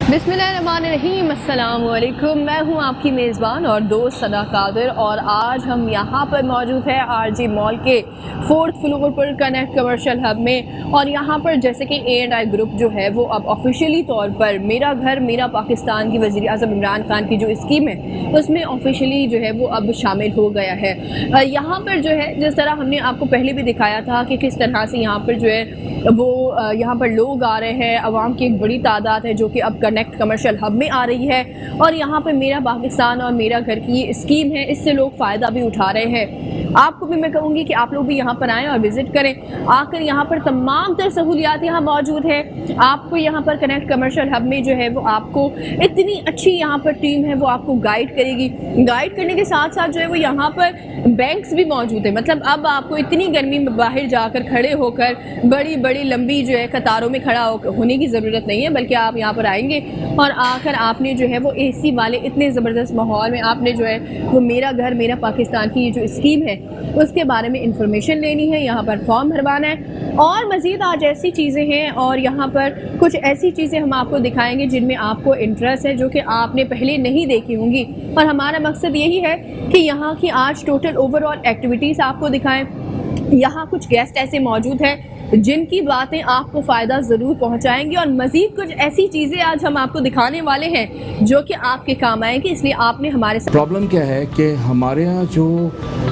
बिस्मिल्लाहिर्रहमानिर्रहीम, अस्सलाम वालेकुम। मैं हूं आपकी मेज़बान और दोस्त सदा कादिर और आज हम यहां पर मौजूद है आरजी मॉल के 4th फ्लोर पर कनेक्ट कमर्शियल हब में। और यहां पर जैसे कि A&I ग्रुप जो है वो अब ऑफिशियली तौर पर मेरा घर मेरा पाकिस्तान की वज़ीर आज़म इमरान खान की जो स्कीम है उसमें ऑफिशियली जो है वो अब शामिल हो गया है। यहाँ पर जो है जिस तरह हमने आपको पहले भी दिखाया था कि किस तरह से यहाँ पर जो है वो यहाँ पर लोग आ रहे हैं, आवाम की एक बड़ी तादाद है जो कि अब कनेक्ट कमर्शियल हब में आ रही है और यहाँ पर मेरा पाकिस्तान और मेरा घर की ये स्कीम है, इससे लोग फ़ायदा भी उठा रहे हैं। आपको भी मैं कहूँगी कि आप लोग भी यहाँ पर आएँ और विज़िट करें। आकर यहाँ पर तमाम तर सहूलियात यहाँ मौजूद है। आपको यहाँ पर कनेक्ट कमर्शियल हब में जो है वो आपको इतनी अच्छी यहाँ पर टीम है वो आपको गाइड करेगी। गाइड करने के साथ साथ जो है वो यहाँ पर बैंक्स भी मौजूद है। मतलब अब आपको इतनी गर्मी में बाहर जाकर खड़े होकर बड़ी बड़ी लंबी जो है कतारों में खड़ा होने की ज़रूरत नहीं है, बल्कि आप यहाँ पर आएंगे और आकर आपने जो है वो AC वाले इतने ज़बरदस्त माहौल में आपने जो है वो मेरा घर मेरा पाकिस्तान की जो स्कीम है उसके बारे में इंफॉर्मेशन लेनी है, यहाँ पर फॉर्म भरवाना है। और मज़ीद आज ऐसी चीज़ें हैं और यहाँ पर कुछ ऐसी चीज़ें हम आपको दिखाएंगे जिनमें आपको इंटरेस्ट है, जो कि आपने पहले नहीं देखी होंगी। और हमारा मकसद यही है कि यहाँ की आज टोटल ओवरऑल एक्टिविटीज़ आपको दिखाएं। यहाँ कुछ गेस्ट ऐसे मौजूद हैं जिनकी बातें आपको फ़ायदा ज़रूर पहुँचाएंगी और मज़ीद कुछ ऐसी चीज़ें आज हम आपको दिखाने वाले हैं जो कि आपके काम आएंगी। इसलिए आपने हमारे साथ प्रॉब्लम क्या है कि हमारे यहाँ जो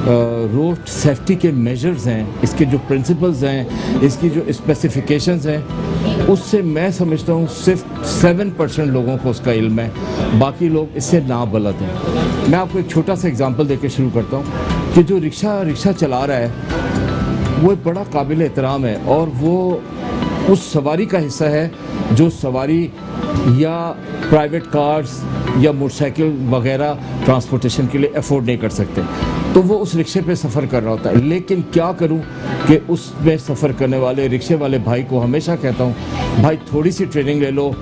रोड सेफ्टी के मेजर्स हैं, इसके जो प्रिंसिपल्स हैं, इसकी जो स्पेसिफिकेशंस हैं, उससे मैं समझता हूँ सिर्फ 7% लोगों को उसका इल्म है, बाकी लोग इससे नाबलद हैं। मैं आपको एक छोटा सा एग्जांपल देके शुरू करता हूँ कि जो रिक्शा चला रहा है वो एक बड़ा काबिल एहतराम है और वो उस सवारी का हिस्सा है जो सवारी या प्राइवेट कार्स या मोटरसाइकिल वगैरह ट्रांसपोर्टेशन के लिए अफोर्ड नहीं कर सकते, तो वो उस रिक्शे पे सफ़र कर रहा होता है। लेकिन क्या करूं कि उसमें सफ़र करने वाले रिक्शे वाले भाई को हमेशा कहता हूं, भाई थोड़ी सी ट्रेनिंग ले लो।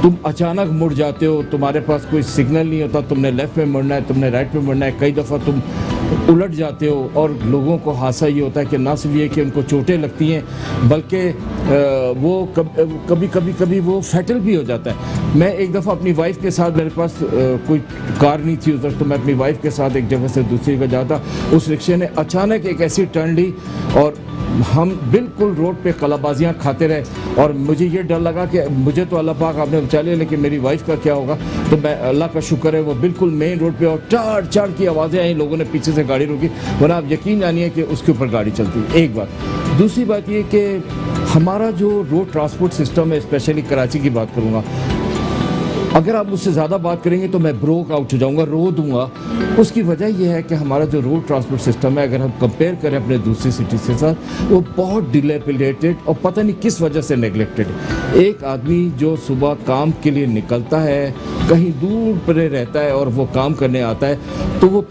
तुम अचानक मुड़ जाते हो, तुम्हारे पास कोई सिग्नल नहीं होता, तुमने लेफ़्ट में मुड़ना है, तुमने राइट में मुड़ना है, कई दफ़ा तुम उलट जाते हो और लोगों को हादसा ये होता है कि ना सिर्फ ये कि उनको चोटें लगती हैं बल्कि वो कभी वो फैटल भी हो जाता है। मैं एक दफ़ा अपनी वाइफ के साथ, मेरे पास कोई कार नहीं थी उस वक्त, तो मैं अपनी वाइफ के साथ एक जगह से दूसरी जगह जाता, उस रिक्शे ने अचानक एक ऐसी टर्न ली और हम बिल्कुल रोड पे कलाबाजियाँ खाते रहे और मुझे ये डर लगा कि मुझे तो अल्लाह पाक आपने बचा लिया, लेकिन मेरी वाइफ का क्या होगा। तो मैं अल्लाह का शुक्र है वो बिल्कुल मेन रोड पे और चार चार की आवाज़ें आई, लोगों ने पीछे से गाड़ी रोकी, वरना आप यकीन जानिए कि उसके ऊपर गाड़ी चलती। एक बात। दूसरी बात ये कि हमारा जो रोड ट्रांसपोर्ट सिस्टम है, स्पेशली कराची की बात करूँगा, अगर आप मुझसे ज़्यादा बात करेंगे तो मैं ब्रोक आउट हो जाऊँगा, रो दूँगा। उसकी वजह यह है कि हमारा जो रोड ट्रांसपोर्ट सिस्टम है, अगर हम कंपेयर करें अपने दूसरी सिटी के साथ, वो बहुत डिलेपिलेटेड और पता नहीं किस वजह से नेगलेक्टेड है। एक आदमी जो सुबह काम के लिए निकलता है, कहीं दूर पर रहता है और वो काम करने आता है, तो वो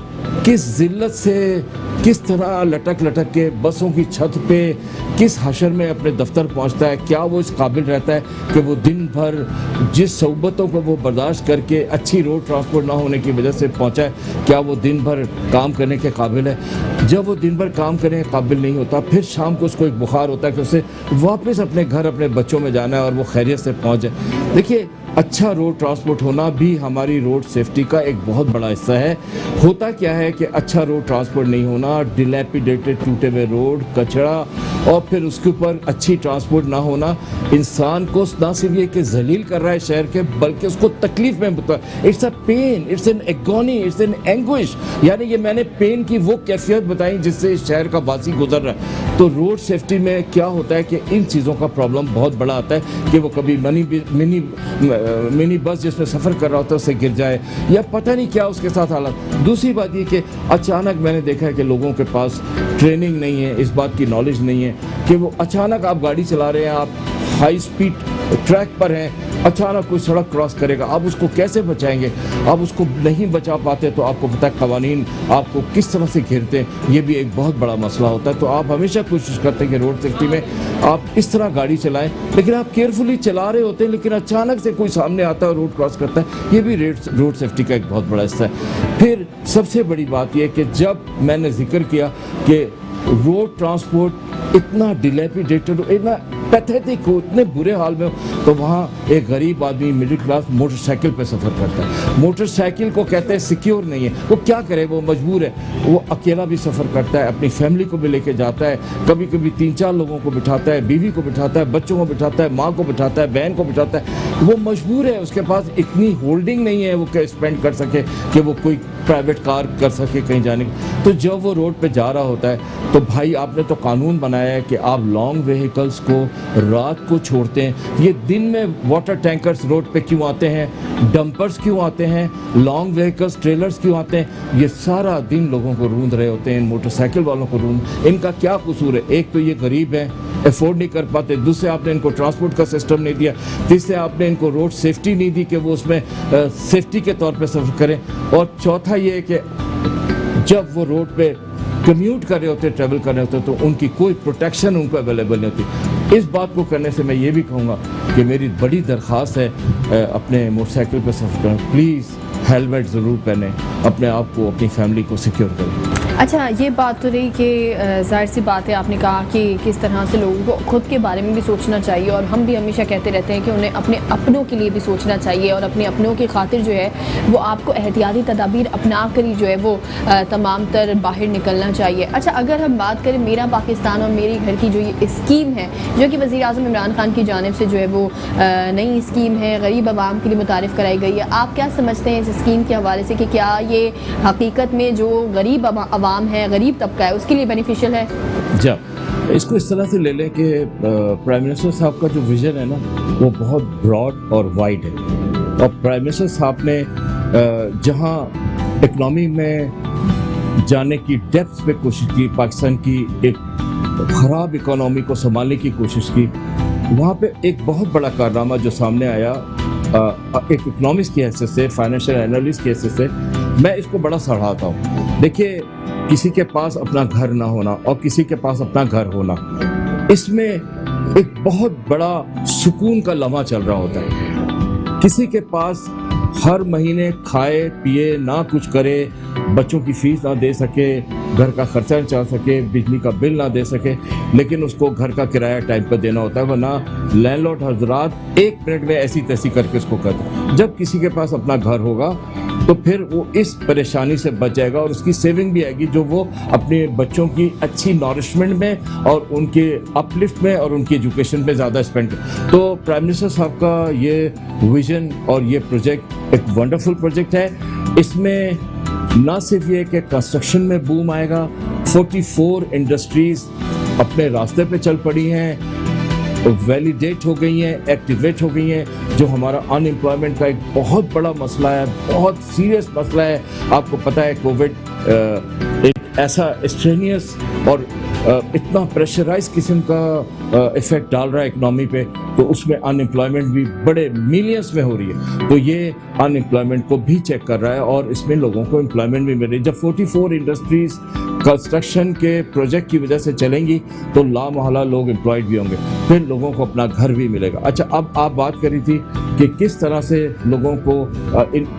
किस ज़िल्लत से, किस तरह लटक के बसों की छत पे किस हशर में अपने दफ्तर पहुंचता है, क्या वो इस काबिल रहता है कि वो दिन भर जिस सोबतों को वो बर्दाश्त करके अच्छी रोड ट्रांसपोर्ट ना होने की वजह से पहुंचा है, क्या वो दिन भर काम करने के काबिल है। जब वो दिन भर काम करने के काबिल नहीं होता, फिर शाम को उसको एक बुखार होता है कि उसे वापस अपने घर अपने बच्चों में जाना है और वो खैरियत से पहुँच जाए। देखिए, अच्छा रोड ट्रांसपोर्ट होना भी हमारी रोड सेफ्टी का एक बहुत बड़ा हिस्सा है। होता क्या है कि अच्छा रोड ट्रांसपोर्ट नहीं होना, डिलैपिडेटेड टूटे हुए रोड, कचरा और फिर उसके ऊपर अच्छी ट्रांसपोर्ट ना होना इंसान को ना सिर्फ ये कि जलील कर रहा है शहर के, बल्कि उसको तकलीफ में होता है। It's a pain, it's an agony, it's an anguish. यानी ये मैंने पेन की वो कैफियत बताई जिससे इस शहर का वासी गुजर रहा है। तो रोड सेफ्टी में क्या होता है कि इन चीज़ों का प्रॉब्लम बहुत बड़ा आता है कि वो कभी मिनी बस जिसमें सफ़र कर रहा होता है उससे गिर जाए या पता नहीं क्या उसके साथ हालत। दूसरी बात ये कि अचानक मैंने देखा है कि लोगों के पास ट्रेनिंग नहीं है, इस बात की नॉलेज नहीं है कि वो अचानक आप गाड़ी चला रहे हैं, आप हाई स्पीड ट्रैक पर हैं, अचानक कोई सड़क क्रॉस करेगा, आप उसको कैसे बचाएंगे। आप उसको नहीं बचा पाते तो आपको पता है कवानीन आपको किस तरह से घेरते हैं, ये भी एक बहुत बड़ा मसला होता है। तो आप हमेशा कोशिश करते हैं कि रोड सेफ्टी में आप इस तरह गाड़ी चलाएं, लेकिन आप केयरफुली चला रहे होते हैं, लेकिन अचानक से कोई सामने आता है और रोड क्रॉस करता है, ये भी रोड सेफ्टी का एक बहुत बड़ा हिस्सा है। फिर सबसे बड़ी बात यह कि जब मैंने जिक्र किया कि रोड ट्रांसपोर्ट इतना डिलेपिडेटेड हो, इतना पैथेटिक हो, इतने बुरे हाल में हो, तो वहाँ एक गरीब आदमी मिडिल क्लास मोटरसाइकिल पे सफ़र करता है। मोटरसाइकिल को कहते हैं सिक्योर नहीं है, वो क्या करे, वो मजबूर है, वो अकेला भी सफ़र करता है, अपनी फैमिली को भी लेके जाता है, कभी कभी 3-4 लोगों को बिठाता है, बीवी को बिठाता है, बच्चों को बिठाता है, माँ को बिठाता है, बहन को बिठाता है। वो मजबूर है, उसके पास इतनी होल्डिंग नहीं है वो स्पेंड कर सके कि वो कोई प्राइवेट कार कर सके कहीं जाने की। तो जब वो रोड पे जा रहा होता है तो भाई आपने तो कानून बनाया है कि आप लॉन्ग व्हीकल्स को रात को छोड़ते हैं। ये दिन में वाटर टैंकर्स रोड पे क्यों आते हैं, डंपर्स क्यों आते हैं, लॉन्ग व्हीकल्स ट्रेलर्स क्यों आते हैं, ये सारा दिन लोगों को रूंध रहे होते हैं, मोटरसाइकिल वालों को रूंध। इनका क्या कसूर है? एक तो ये गरीब हैं, अफोर्ड नहीं कर पाते, दूसरे आपने इनको ट्रांसपोर्ट का सिस्टम नहीं दिया, तीसरे आपने इनको रोड सेफ्टी नहीं दी कि वो उसमें सेफ्टी के तौर पे सफ़र करें, और चौथा ये है कि जब वो रोड पे कम्यूट कर रहे होते, ट्रैवल कर रहे होते, तो उनकी कोई प्रोटेक्शन उनको अवेलेबल नहीं होती। इस बात को करने से मैं ये भी कहूँगा कि मेरी बड़ी दरख्वास्त है, अपने मोटरसाइकिल पर सफ़र करें, प्लीज़ हेलमेट ज़रूर पहने, अपने आप को, अपनी फैमिली को सिक्योर करें। अच्छा, ये बात तो रही कि ज़ाहिर सी बात है, आपने कहा कि किस तरह से लोगों को खुद के बारे में भी सोचना चाहिए, और हम भी हमेशा कहते रहते हैं कि उन्हें अपने अपनों के लिए भी सोचना चाहिए, और अपने अपनों की खातिर जो है वो आपको एहतियाती तदाबीर अपना कर ही जो है वो तमाम तर बाहर निकलना चाहिए। अच्छा, अगर हम बात करें मेरा पाकिस्तान और मेरे घर की जो ये स्कीम है, जो कि वज़ीर-ए-आज़म इमरान खान की जानिब से जो है वो नई स्कीम है, गरीब आवाम के लिए मुतारिफ़ कराई गई है, आप क्या समझते हैं इस स्कीम के हवाले से कि क्या ये हकीकत में जो गरीब आवाम है, गरीब तबका है, उसके लिए बेनिफिशियल है? जब इसको इस तरह से ले लें कि प्राइम मिनिस्टर साहब का जो विज़न है ना, वो बहुत ब्रॉड और वाइड है, और प्राइम मिनिस्टर साहब ने जहाँ इकनॉमी में जाने की डेप्थ पे कोशिश की, पाकिस्तान की एक ख़राब इकोनॉमी को संभालने की कोशिश की, वहाँ पे एक बहुत बड़ा कारनामा जो सामने आया, एक इकोनॉमिस्ट की हैसियत से, फाइनेंशियल एनालिस्ट की हैसियत से, मैं इसको बड़ा सराहता हूँ। देखिए, किसी के पास अपना घर ना होना और किसी के पास अपना घर होना, इसमें एक बहुत बड़ा सुकून का लम्हा चल रहा होता है। किसी के पास हर महीने खाए पिए ना कुछ करे, बच्चों की फीस ना दे सके, घर का खर्चा ना चला सके, बिजली का बिल ना दे सके, लेकिन उसको घर का किराया टाइम पर देना होता है, वरना लैंडलॉर्ड हजरात 1 मिनट में ऐसी तैसी करके उसको कहते हैं। जब किसी के पास अपना घर होगा तो फिर वो इस परेशानी से बच जाएगा, और उसकी सेविंग भी आएगी जो वो अपने बच्चों की अच्छी नॉरिशमेंट में और उनके अपलिफ्ट में और उनकी एजुकेशन पे ज़्यादा स्पेंड। तो प्राइम मिनिस्टर साहब का ये विजन और ये प्रोजेक्ट एक वंडरफुल प्रोजेक्ट है। इसमें ना सिर्फ ये कि कंस्ट्रक्शन में बूम आएगा, 44 इंडस्ट्रीज़ अपने रास्ते पे चल पड़ी हैं, वैलिडेट हो गई हैं, एक्टिवेट हो गई हैं, जो हमारा अनएम्प्लॉयमेंट का एक बहुत बड़ा मसला है, बहुत सीरियस मसला है। आपको पता है कोविड एक ऐसा स्ट्रेनियस और इतना प्रेशराइज किस्म का इफ़ेक्ट डाल रहा है इकनॉमी पे, तो उसमें अनएम्प्लॉयमेंट भी बड़े मिलियंस में हो रही है। तो ये अनएम्प्लॉयमेंट को भी चेक कर रहा है और इसमें लोगों को एम्प्लॉयमेंट भी मिल रही है। जब 44 इंडस्ट्रीज़ कंस्ट्रक्शन के प्रोजेक्ट की वजह से चलेंगी तो लामहला लोग एम्प्लॉयड भी होंगे, फिर लोगों को अपना घर भी मिलेगा। अच्छा, अब आप बात करी थी कि किस तरह से लोगों को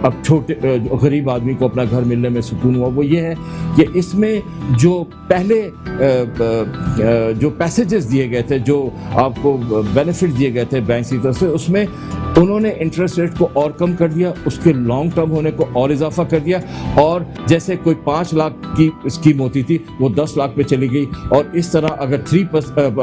अब छोटे गरीब आदमी को अपना घर मिलने में सुकून हुआ, वो ये है कि इसमें जो पहले जो पैसेजेस दिए गए थे, जो आपको बेनिफिट दिए गए थे बैंक की तरफ से, उसमें उन्होंने इंटरेस्ट रेट को और कम कर दिया, उसके लॉन्ग टर्म होने को और इजाफा कर दिया, और जैसे कोई 5 लाख की स्कीम होती थी वो 10 लाख पे चली गई, और इस तरह अगर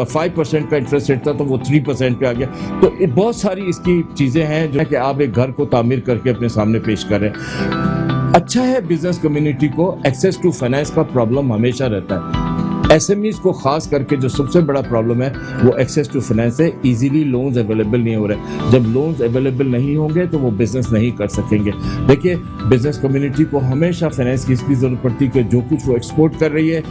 5% का इंटरेस्ट रेट था तो वो 3% पे आ गया। तो बहुत सारी इसकी चीज़ें हैं जो कि आप एक घर को तामीर करके अपने सामने पेश कर रहे हैं। अच्छा है, बिजनेस कम्युनिटी को एक्सेस टू फाइनेंस का प्रॉब्लम हमेशा रहता है। एसएमईज को खास करके जो सबसे बड़ा प्रॉब्लम है वो एक्सेस टू फाइनेंस है। इजीली लोन्स अवेलेबल नहीं हो रहे। जब लोन्स अवेलेबल नहीं होंगे तो वो बिजनेस नहीं कर सकेंगे। देखिए, बिजनेस कम्युनिटी को हमेशा फाइनेंस की इसकी ज़रूरत पड़ती है कि जो कुछ वो एक्सपोर्ट कर रही है,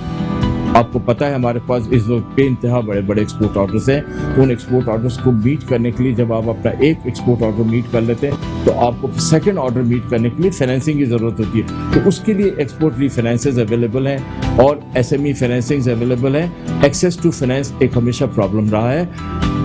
आपको पता है हमारे पास इस वक्त बेइंतहा बड़े बड़े एक्सपोर्ट ऑर्डर्स हैं। तो उन एक्सपोर्ट ऑर्डर्स को मीट करने के लिए जब आप अपना एक एक्सपोर्ट ऑर्डर मीट कर लेते हैं तो आपको सेकंड ऑर्डर मीट करने के लिए फाइनेंसिंग की ज़रूरत होती है। तो उसके लिए एक्सपोर्ट रीफाइनेंसेस अवेलेबल हैं और एसएमई फाइनेंसिंग अवेलेबल हैं। एक्सेस टू फाइनेंस एक हमेशा प्रॉब्लम रहा है।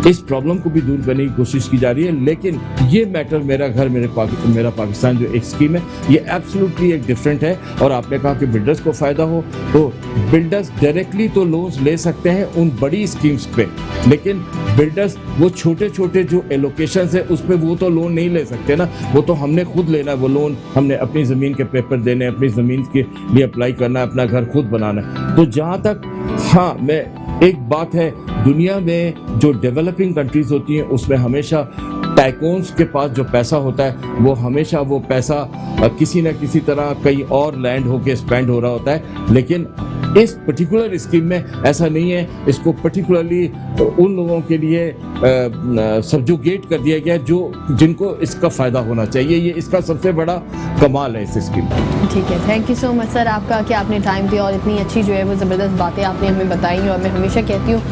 इस प्रॉब्लम को भी दूर करने की कोशिश की जा रही है। लेकिन ये मैटर मेरा घर मेरा पाकिस्तान जो एक स्कीम है, ये एब्सोल्युटली एक डिफरेंट है। और आपने कहा कि बिल्डर्स को फ़ायदा हो, तो बिल्डर्स डायरेक्टली तो लोन्स ले सकते हैं उन बड़ी स्कीम्स पे, लेकिन बिल्डर्स वो छोटे छोटे जो एलोकेशंस है उस पर वो तो लोन नहीं ले सकते ना। वो तो हमने खुद लेना है, वो लोन हमने अपनी ज़मीन के पेपर देने, अपनी ज़मीन के लिए अप्लाई करना है, अपना घर खुद बनाना है। तो जहाँ तक हाँ, मैं एक बात है, दुनिया में जो डेवलपिंग कंट्रीज होती हैं उसमें हमेशा टाइकून्स के पास जो पैसा होता है वो हमेशा वो पैसा किसी न किसी तरह कहीं और लैंड होके स्पेंड हो रहा होता है। लेकिन इस पर्टिकुलर स्कीम में ऐसा नहीं है। इसको पर्टिकुलरली उन लोगों के लिए सब्जुगेट कर दिया गया जो जिनको इसका फ़ायदा होना चाहिए। ये इसका सबसे बड़ा कमाल है इस स्कीम का। ठीक है, thank you so much sir आपका कि आपने टाइम दिया और इतनी अच्छी जो है वो ज़बरदस्त बातें आपने हमें बताई। और मैं हमेशा कहती हूँ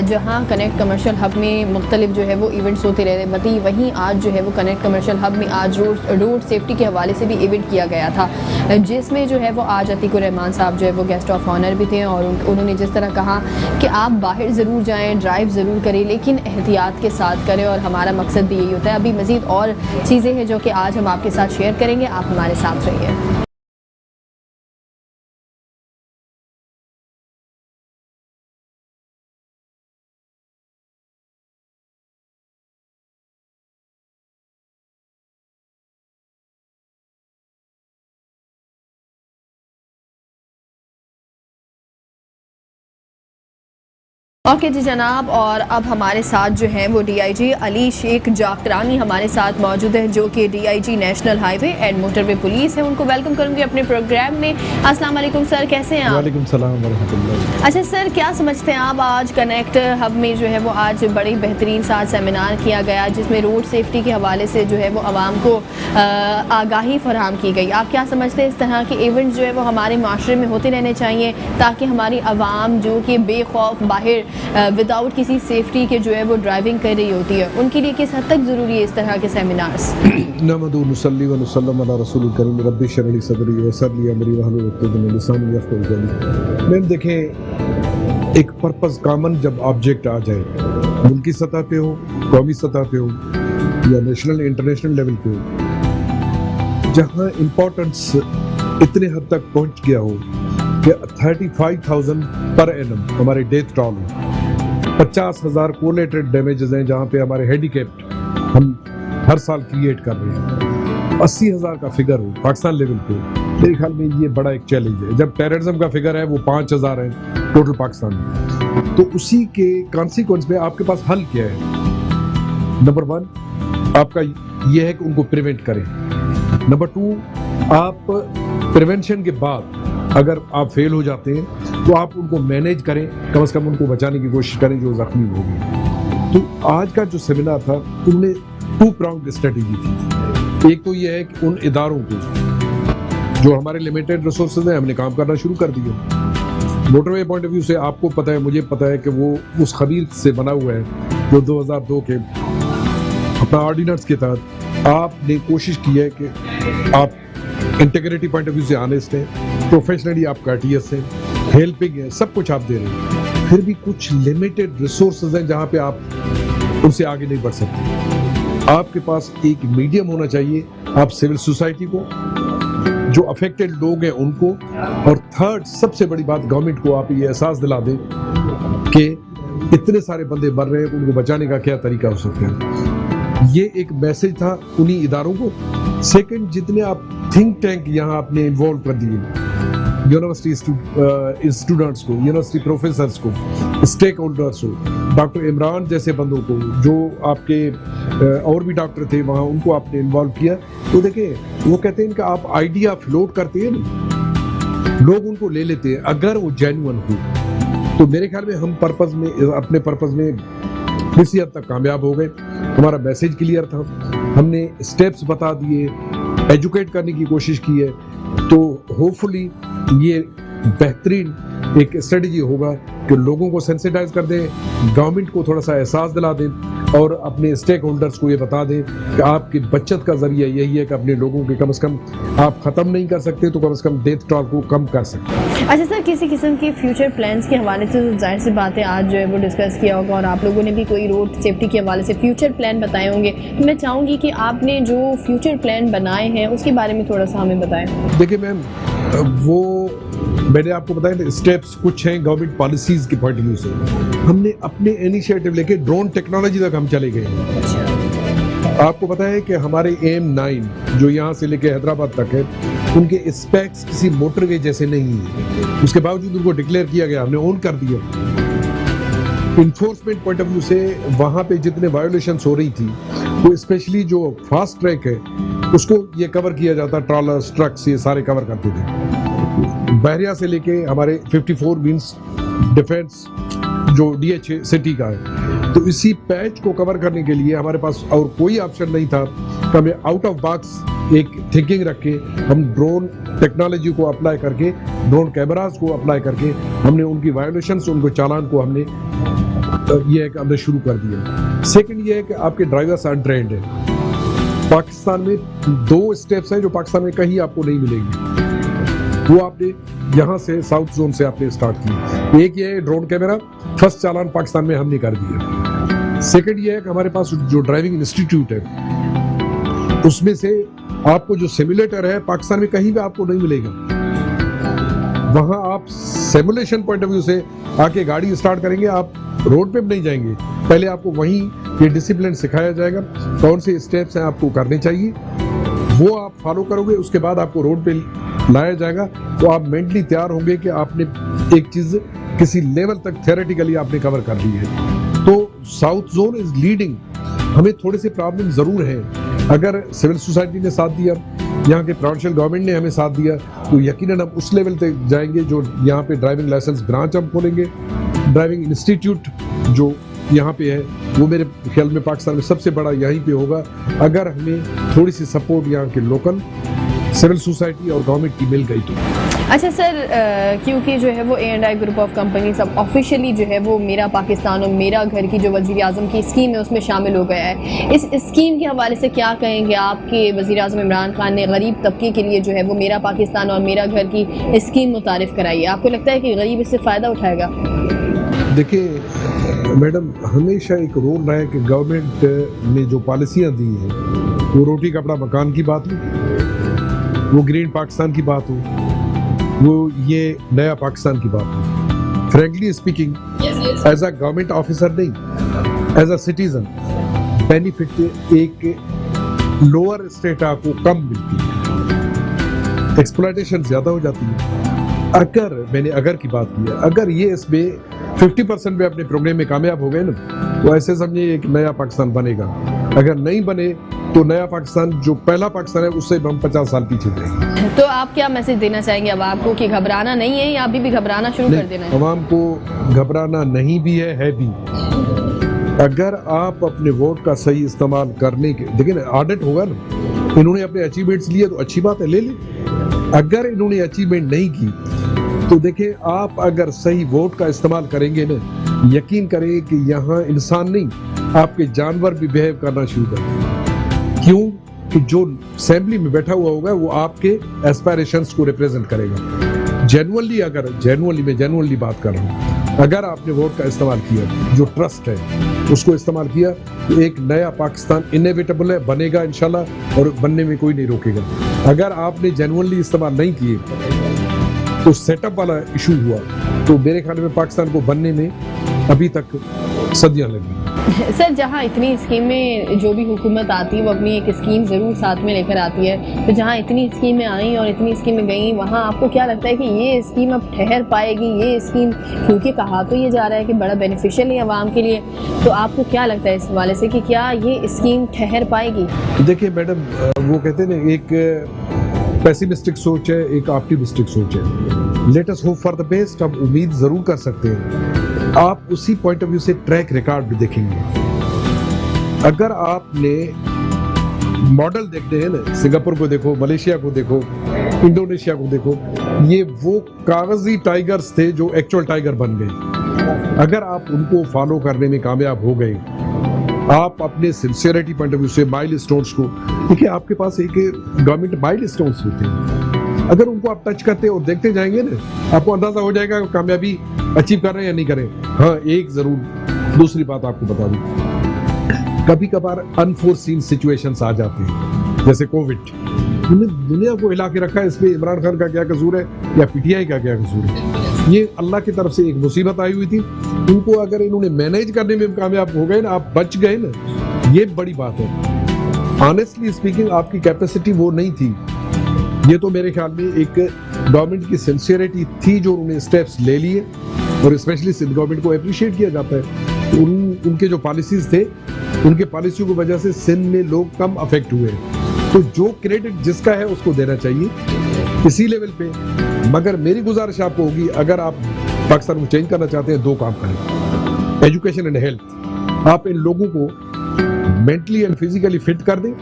जहाँ कनेक्ट कमर्शियल हब में मुख्तलिफ जो है वो इवेंट्स होते रहते हैं, वहीं आज जो है वो कनेक्ट कमर्शियल हब में आज रोड सेफ्टी के हवाले से भी इवेंट किया गया था, जिसमें जो है वो आज अतीकुर रहमान साहब जो है वो गेस्ट ऑफ ऑनर भी थे। और उन्होंने जिस तरह कहा कि आप बाहर ज़रूर जाएँ, ड्राइव ज़रूर करें, लेकिन एहतियात के साथ करें। और हमारा मकसद भी यही होता है। अभी मज़ीद और चीज़ें हैं जो कि आज हम आपके साथ शेयर करेंगे, आप हमारे साथ रहिए। ओके जी जनाब, और अब हमारे साथ जो है वो डीआईजी अली शेख जाकरानी हमारे साथ मौजूद है, जो कि DIG national highway and motorway police है। उनको वेलकम करूंगी अपने प्रोग्राम में। अस्सलाम वालेकुम सर, कैसे हैं आप? वालेकुम सलाम व रहमतुल्लाह। अच्छा सर, क्या समझते हैं आप, आज कनेक्ट हब में जो है वो आज बड़ी बेहतरीन सा सेमिनार किया गया जिसमें रोड सेफ्टी के हवाले से जो है वो आवाम को आगाही फराहम की गई। आप क्या समझते हैं इस तरह के इवेंट्स जो है वो हमारे माशरे में होते रहने चाहिए ताकि हमारी आवाम जो कि बेखौफ बाहर विदाउट किसी सेफ्टी के जो है वो ड्राइविंग कर रही होती है, उनके लिए किस हद तक ज़रूरी है इस तरह के सेमिनार्स? नहमदु नुसल्ली व नुसल्लिम अला रसूलिल करीम रब्बि इश्रह ली सदरी व यस्सिर ली अमरी वहलुल उक़दतम मिन लिसानी यफ़क़हू क़ौली। मैम देखें, एक पर्पस कॉमन जब ऑब्जेक्ट आ जाए, मुल्की सतह पे हो, कौमी सतह पे हो या नेशनल इंटरनेशनल लेवल पे हो, जहाँ इम्पोर्टेंस इतने हद तक पहुँच गया हो कि 35,000 पर एनम हमारे डेथ टॉल हो, 50,000 कोलेटेड डैमेजेस हैं जहाँ पे हमारे हैंडीकैप्ड हम हर साल क्रिएट कर रहे हैं, 80,000 का फिगर हो पाकिस्तान लेवल पे, मेरे ख्याल में ये बड़ा एक चैलेंज है। जब टेररिज्म का फिगर है वो 5,000 है टोटल पाकिस्तान में, तो उसी के कॉन्सिक्वेंस में आपके पास हल क्या है? नंबर 1 आपका ये है कि उनको प्रिवेंट करें। नंबर 2, आप प्रिवेंशन के बाद अगर आप फेल हो जाते हैं तो आप उनको मैनेज करें, कम से कम उनको बचाने की कोशिश करें जो जख्मी हो गए। तो आज का जो सेमिनार था उनमें 2 प्राउंड स्ट्रेटेजी थी। एक तो ये है कि उन इदारों को जो हमारे लिमिटेड रिसोर्सेज हैं हमने काम करना शुरू कर दिया। मोटरवे पॉइंट ऑफ व्यू से आपको पता है, मुझे पता है कि वो उस खबीर से बना हुआ है जो 2002 के अपना ऑर्डिनेंस के तहत आपने कोशिश की है कि आप इंटीग्रिटी पॉइंट ऑफ व्यू से ऑनेस्ट हैं, प्रोफेशनली आप कार्टियस हैं, हेल्पिंग है, सब कुछ आप दे रहे हैं। फिर भी कुछ लिमिटेड रिसोर्सेज हैं जहाँ पे आप उनसे आगे नहीं बढ़ सकते। आपके पास एक मीडियम होना चाहिए, आप सिविल सोसाइटी को, जो अफेक्टेड लोग हैं उनको, और थर्ड सबसे बड़ी बात गवर्नमेंट को आप ये एहसास दिला दें कि इतने सारे बंदे मर रहे हैं, उनको बचाने का क्या तरीका हो सकता है। ये एक मैसेज था उन्हीं इदारों को। सेकंड, जितने आप थिंक टैंक यहाँ आपने इन्वॉल्व कर दिए, यूनिवर्सिटी स्टूडेंट्स को, यूनिवर्सिटी प्रोफेसर्स को, स्टेक होल्डर्स को, डॉक्टर इमरान जैसे बंदों को, जो आपके और भी डॉक्टर थे वहाँ, उनको आपने इन्वॉल्व किया। तो देखिए, वो कहते हैं कि आप आइडिया फ्लोट करते हैं ना, लोग उनको ले लेते हैं अगर वो जेन्युइन हो। तो मेरे ख्याल में हम पर्पस में, अपने पर्पस में किसी हद तक कामयाब हो गए। हमारा मैसेज क्लियर था, हमने स्टेप्स बता दिए, एजुकेट करने की कोशिश की है। तो होपफुली ये बेहतरीन एक स्ट्रेटजी होगा कि लोगों को सेंसिटाइज कर दें, गवर्नमेंट को थोड़ा सा एहसास दिला दें और अपने स्टेक होल्डर्स को ये बता दें कि आपकी बचत का जरिया यही है कि अपने लोगों के कम से कम आप ख़त्म नहीं कर सकते तो कम से कम डेथ टॉल को कम कर सकते। अच्छा सर, किसी किस्म के फ्यूचर प्लान्स के हवाले से तो जाहिर सी बात है आज जो है वो डिस्कस किया होगा और आप लोगों ने भी कोई रोड सेफ्टी के हवाले से फ्यूचर प्लान बताए होंगे, तो मैं चाहूँगी कि आपने जो फ्यूचर प्लान बनाए हैं उसके बारे में थोड़ा सा हमें बताएं। देखिए मैम, वो मैंने आपको बताया स्टेप्स कुछ हैं गवर्नमेंट पॉलिसीज के पॉइंट ऑफ व्यू से। हमने अपने इनिशिएटिव लेके ड्रोन टेक्नोलॉजी तक हम चले गए हैं। आपको पता है कि हमारे AM9 जो यहाँ से लेके हैदराबाद तक है, उनके स्पेक्स किसी मोटरवे जैसे नहीं है, उसके बावजूद उनको डिक्लेयर किया गया, हमने ऑन कर दिया। इन्फोर्समेंट पॉइंट ऑफ व्यू से वहाँ पे जितने वायोलेशंस हो रही थी वो स्पेशली जो फास्ट ट्रैक है उसको ये कवर किया जाता, ट्रॉलर्स ट्रक्स ये सारे कवर करते थे। बहरिया से लेके हमारे 54 मीन्स डिफेंस जो DH सिटी का है, तो इसी पैच को कवर करने के लिए हमारे पास और कोई ऑप्शन नहीं था कि हमें आउट ऑफ बॉक्स एक थिंकिंग रख के हम ड्रोन टेक्नोलॉजी को अप्लाई करके, ड्रोन कैमराज को अप्लाई करके हमने उनकी वायोलेशंस, उनको चालान को हमने ये है कि हमने शुरू कर दिया। सेकंड ये है कि आपके ड्राइवर्स अनट्रेंड है। पाकिस्तान में 2 स्टेप्स हैं जो पाकिस्तान में कहीं आपको नहीं मिलेंगी, वो आपने यहाँ से साउथ जोन से आपने स्टार्ट की। एक ये है ड्रोन कैमरा, फर्स्ट चालान पाकिस्तान में हमने कर दिया। सेकंड ये है कि हमारे पास जो ड्राइविंग इंस्टीट्यूट है उसमें से आपको जो सिमुलेटर है पाकिस्तान में कहीं भी आपको नहीं मिलेगा। वहाँ आप सिमुलेशन पॉइंट ऑफ व्यू से आके गाड़ी स्टार्ट करेंगे, आप रोड पे भी नहीं जाएंगे, पहले आपको वहीं ये डिसिप्लिन सिखाया जाएगा, कौन से स्टेप्स हैं आपको करने चाहिए, वो आप फॉलो करोगे, उसके बाद आपको रोड पे लाया जाएगा, तो आप मेंटली तैयार होंगे कि आपने एक चीज़ किसी लेवल तक थ्योरेटिकली आपने कवर कर ली है। तो साउथ जोन इज लीडिंग। हमें थोड़े से प्रॉब्लम ज़रूर हैं, अगर सिविल सोसाइटी ने साथ दिया, यहाँ के प्रोविंशियल गवर्नमेंट ने हमें साथ दिया, तो यकीनन हम उस लेवल तक जाएंगे जो यहाँ पे ड्राइविंग लाइसेंस ब्रांच हम खोलेंगे। ड्राइविंग इंस्टीट्यूट जो यहाँ पे है वो मेरे ख्याल में पाकिस्तान में सबसे बड़ा यहीं पे होगा, अगर हमें थोड़ी सी सपोर्ट यहाँ के लोकल सिविल सोसाइटी और गवर्नमेंट की मिल गई तो। अच्छा सर, क्योंकि जो है वो A&I ग्रुप ऑफ कंपनी सब ऑफिशियली जो है वो मेरा पाकिस्तान और मेरा घर की जो वज़ीर आज़म की स्कीम है उसमें शामिल हो गया है। इस स्कीम के हवाले से क्या कहेंगे आपके वज़ीर आज़म इमरान खान ने गरीब तबके के लिए जो है वो मेरा पाकिस्तान और मेरा घर की स्कीम मुतारिफ़ कराई है, आपको लगता है कि गरीब इससे फ़ायदा उठाएगा? देखिए मैडम, हमेशा एक रोल रहा है कि गवर्नमेंट ने जो पॉलिसियाँ दी हैं, वो रोटी कपड़ा मकान की बात हो, वो ग्रीन पाकिस्तान की बात हो, वो ये नया पाकिस्तान की बात हो, frankly speaking as a government officer नहीं, एज अ सिटीजन बेनिफिट एक लोअर स्टेटा को कम मिलती है, एक्सप्लॉयटेशन ज़्यादा हो जाती है। अगर मैंने अगर की बात की है, अगर ये इसमें 50% में अपने प्रोग्राम में कामयाब हो गए ना, तो ऐसे समझिए एक नया पाकिस्तान बनेगा। अगर नहीं बने तो नया पाकिस्तान जो पहला पाकिस्तान है उससे हम 50 साल पीछे जाएंगे। तो आप क्या मैसेज देना चाहेंगे अब आपको कि घबराना नहीं है या अभी भी घबराना शुरू कर देना है? अवाम को घबराना नहीं भी है भी। अगर आप अपने वोट का सही इस्तेमाल करने के, देखिए ना ऑडिट होगा ना, इन्होंने अपने अचीवमेंट्स लिए तो अच्छी बात है, ले ले। अगर इन्होंने अचीवमेंट नहीं की तो देखिए, आप अगर सही वोट का इस्तेमाल करेंगे ना, यकीन करें कि यहाँ इंसान नहीं आपके जानवर भी बिहेव करना शुरू करेंगे। क्यों? कि जो असेंबली में बैठा हुआ होगा वो आपके एस्पायरेशंस को रिप्रेजेंट करेगा। जेन्युइनली, अगर जेन्युइनली बात कर रहा हूँ, अगर आपने वोट का इस्तेमाल किया, जो ट्रस्ट है उसको इस्तेमाल किया, तो एक नया पाकिस्तान इनएविटेबल है, बनेगा इंशाल्लाह, और बनने में कोई नहीं रोकेगा। अगर आपने जेन्युइनली इस्तेमाल नहीं किए तो सेटअप वाला इशू हुआ, तो मेरे ख्याल में पाकिस्तान को बनने में अभी तक सदियां लगी। सर, जहाँ इतनी स्कीमें जो भी हुकूमत आती है वो अपनी एक स्कीम ज़रूर साथ में लेकर आती है, तो जहाँ इतनी स्कीमें आई और इतनी स्कीमें गई, वहाँ आपको क्या लगता है कि ये स्कीम अब ठहर पाएगी? ये स्कीम, क्योंकि कहा तो ये जा रहा है कि बड़ा बेनिफिशियल है आवाम के लिए, तो आपको क्या लगता है इस हवाले से कि क्या ये स्कीम ठहर पाएगी? देखिए मैडम, वो कहते हैं ना, एक पेसिमिस्टिक सोच है, एक ऑप्टिमिस्टिक सोच है। Let us hope for the best. हम उम्मीद जरूर कर सकते हैं। आप उसी पॉइंट ऑफ व्यू से ट्रैक रिकॉर्ड भी देखेंगे। अगर आपने मॉडल देखते हैं ना, सिंगापुर को देखो, मलेशिया को देखो, इंडोनेशिया को देखो, ये वो कागजी टाइगर्स थे जो एक्चुअल टाइगर बन गए। अगर आप उनको फॉलो करने में कामयाब हो गए, आप अपने सिंसियरिटी पॉइंट ऑफ व्यू से माइलस्टोन्स को देखिए, आपके पास एक गवर्नमेंट माइलस्टोन्स होते हैं, अगर उनको आप टच करते और देखते जाएंगे ना, आपको अंदाजा हो जाएगा कामयाबी अचीव कर रहे हैं या नहीं कर रहे। हाँ, एक जरूर दूसरी बात आपको बता दूं, कभी कभार अनफोर्सीन सिचुएशंस आ जाते हैं, जैसे कोविड, दुनिया को हिला के रखा है, इसमें इमरान खान का क्या कसूर है या पीटीआई का क्या कसूर है? ये अल्लाह की तरफ से एक मुसीबत आई हुई थी, उनको अगर इन्होंने मैनेज करने में कामयाब हो गए ना, आप बच गए ना, ये बड़ी बात है। ऑनेस्टली स्पीकिंग, आपकी कैपेसिटी वो नहीं थी। ये तो मेरे ख्याल में एक गवर्नमेंट की सिंसियरिटी थी जो उन्होंने स्टेप्स ले लिए, और स्पेशली सिंध गवर्नमेंट को अप्रिशिएट किया जाता है। उनके जो पॉलिसीज थे, उनके पॉलिसियों की वजह से सिंध में लोग कम अफेक्ट हुए, तो जो क्रेडिट जिसका है उसको देना चाहिए इसी लेवल पे। मगर मेरी गुजारिश आपको होगी, अगर आप पाकिस्तान को चेंज करना चाहते हैं, दो काम करें, एजुकेशन एंड हेल्थ। आप इन लोगों को मेंटली एंड फिजिकली फिट कर दें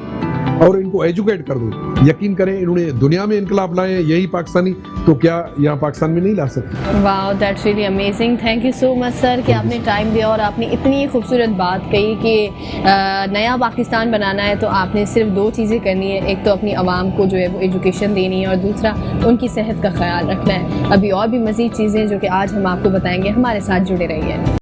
और इनको एजुकेट कर दो। यकीन करें, इन्होंने दुनिया में इनकलाब लाए हैं यही पाकिस्तानी, तो क्या यहाँ पाकिस्तान में नहीं ला सकते? वाह, that's really amazing. Thank you so much sir कि आपने टाइम दिया और आपने इतनी खूबसूरत बात कही कि नया पाकिस्तान बनाना है तो आपने सिर्फ दो चीज़ें करनी है, एक तो अपनी आवाम को जो है वो एजुकेशन देनी है और दूसरा उनकी सेहत का ख्याल रखना है। अभी और भी मज़ीद चीज़ें जो कि आज हम आपको बताएंगे, हमारे साथ जुड़े रहिए।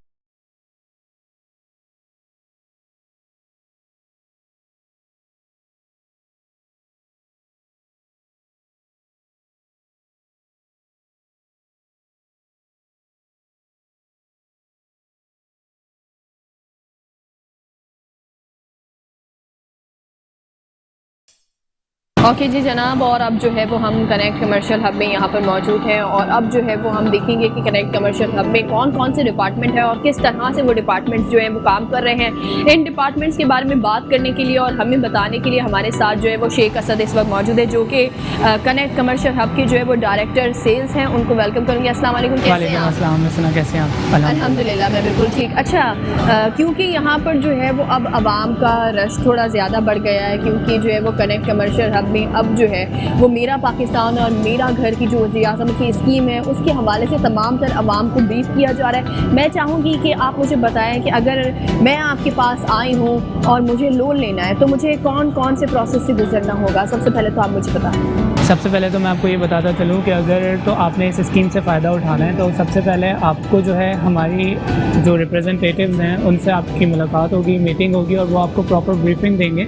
ओके जी जनाब, और अब जो है वो हम कनेक्ट कमर्शियल हब में यहाँ पर मौजूद हैं और अब जो है वो हम देखेंगे कि कनेक्ट कमर्शियल हब में कौन कौन से डिपार्टमेंट है और किस तरह से वो डिपार्टमेंट्स जो हैं वो काम कर रहे हैं। इन डिपार्टमेंट्स के बारे में बात करने के लिए और हमें बताने के लिए हमारे साथ जो है वो शेख असद इस वक्त मौजूद है, जो कि कनेक्ट कमर्शियल हब के जो है वो डायरेक्टर सेल्स हैं। उनको वेलकम करूँगी। अस्सलाम वालेकुम, कैसे हैं आप? कैसे हैं आप? अल्हम्दुलिल्लाह, मैं बिल्कुल ठीक। अच्छा, क्योंकि यहाँ पर जो है वो अब आवाम का रश थोड़ा ज़्यादा बढ़ गया है, क्योंकि जो है वो कनेक्ट कमर्शियल हब में अब जो है वो मेरा पाकिस्तान और मेरा घर की जो वज़ीर-ए-आज़म की स्कीम है उसके हवाले से तमाम तर आवाम को ब्रीफ किया जा रहा है। मैं चाहूँगी कि आप मुझे बताएं कि अगर मैं आपके पास आई हूँ और मुझे लोन लेना है तो मुझे कौन कौन से प्रोसेस से गुजरना होगा? सबसे पहले तो आप मुझे बताएं। सबसे पहले तो मैं आपको ये बताता चलूँ कि अगर तो आपने इस स्कीम से फ़ायदा उठाना है तो सबसे पहले आपको जो है हमारी जो रिप्रेजेंटेटिव्स हैं उनसे आपकी मुलाकात होगी, मीटिंग होगी और वो आपको प्रॉपर ब्रीफिंग देंगे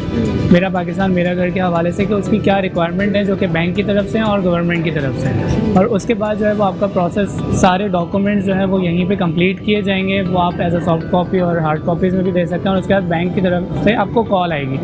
मेरा पाकिस्तान मेरा घर के हवाले से कि उसकी क्या रिक्वायरमेंट है, जो कि बैंक की तरफ से और गवर्नमेंट की तरफ से। और उसके बाद जो है वो आपका प्रोसेस, सारे डॉक्यूमेंट्स जो है वो यहीं पे कंप्लीट किए जाएंगे। वो आप एज अ सॉफ्ट कॉपी और हार्ड कॉपीज़ में भी दे सकते हैं। और उसके बाद बैंक की तरफ से आपको कॉल आएगी।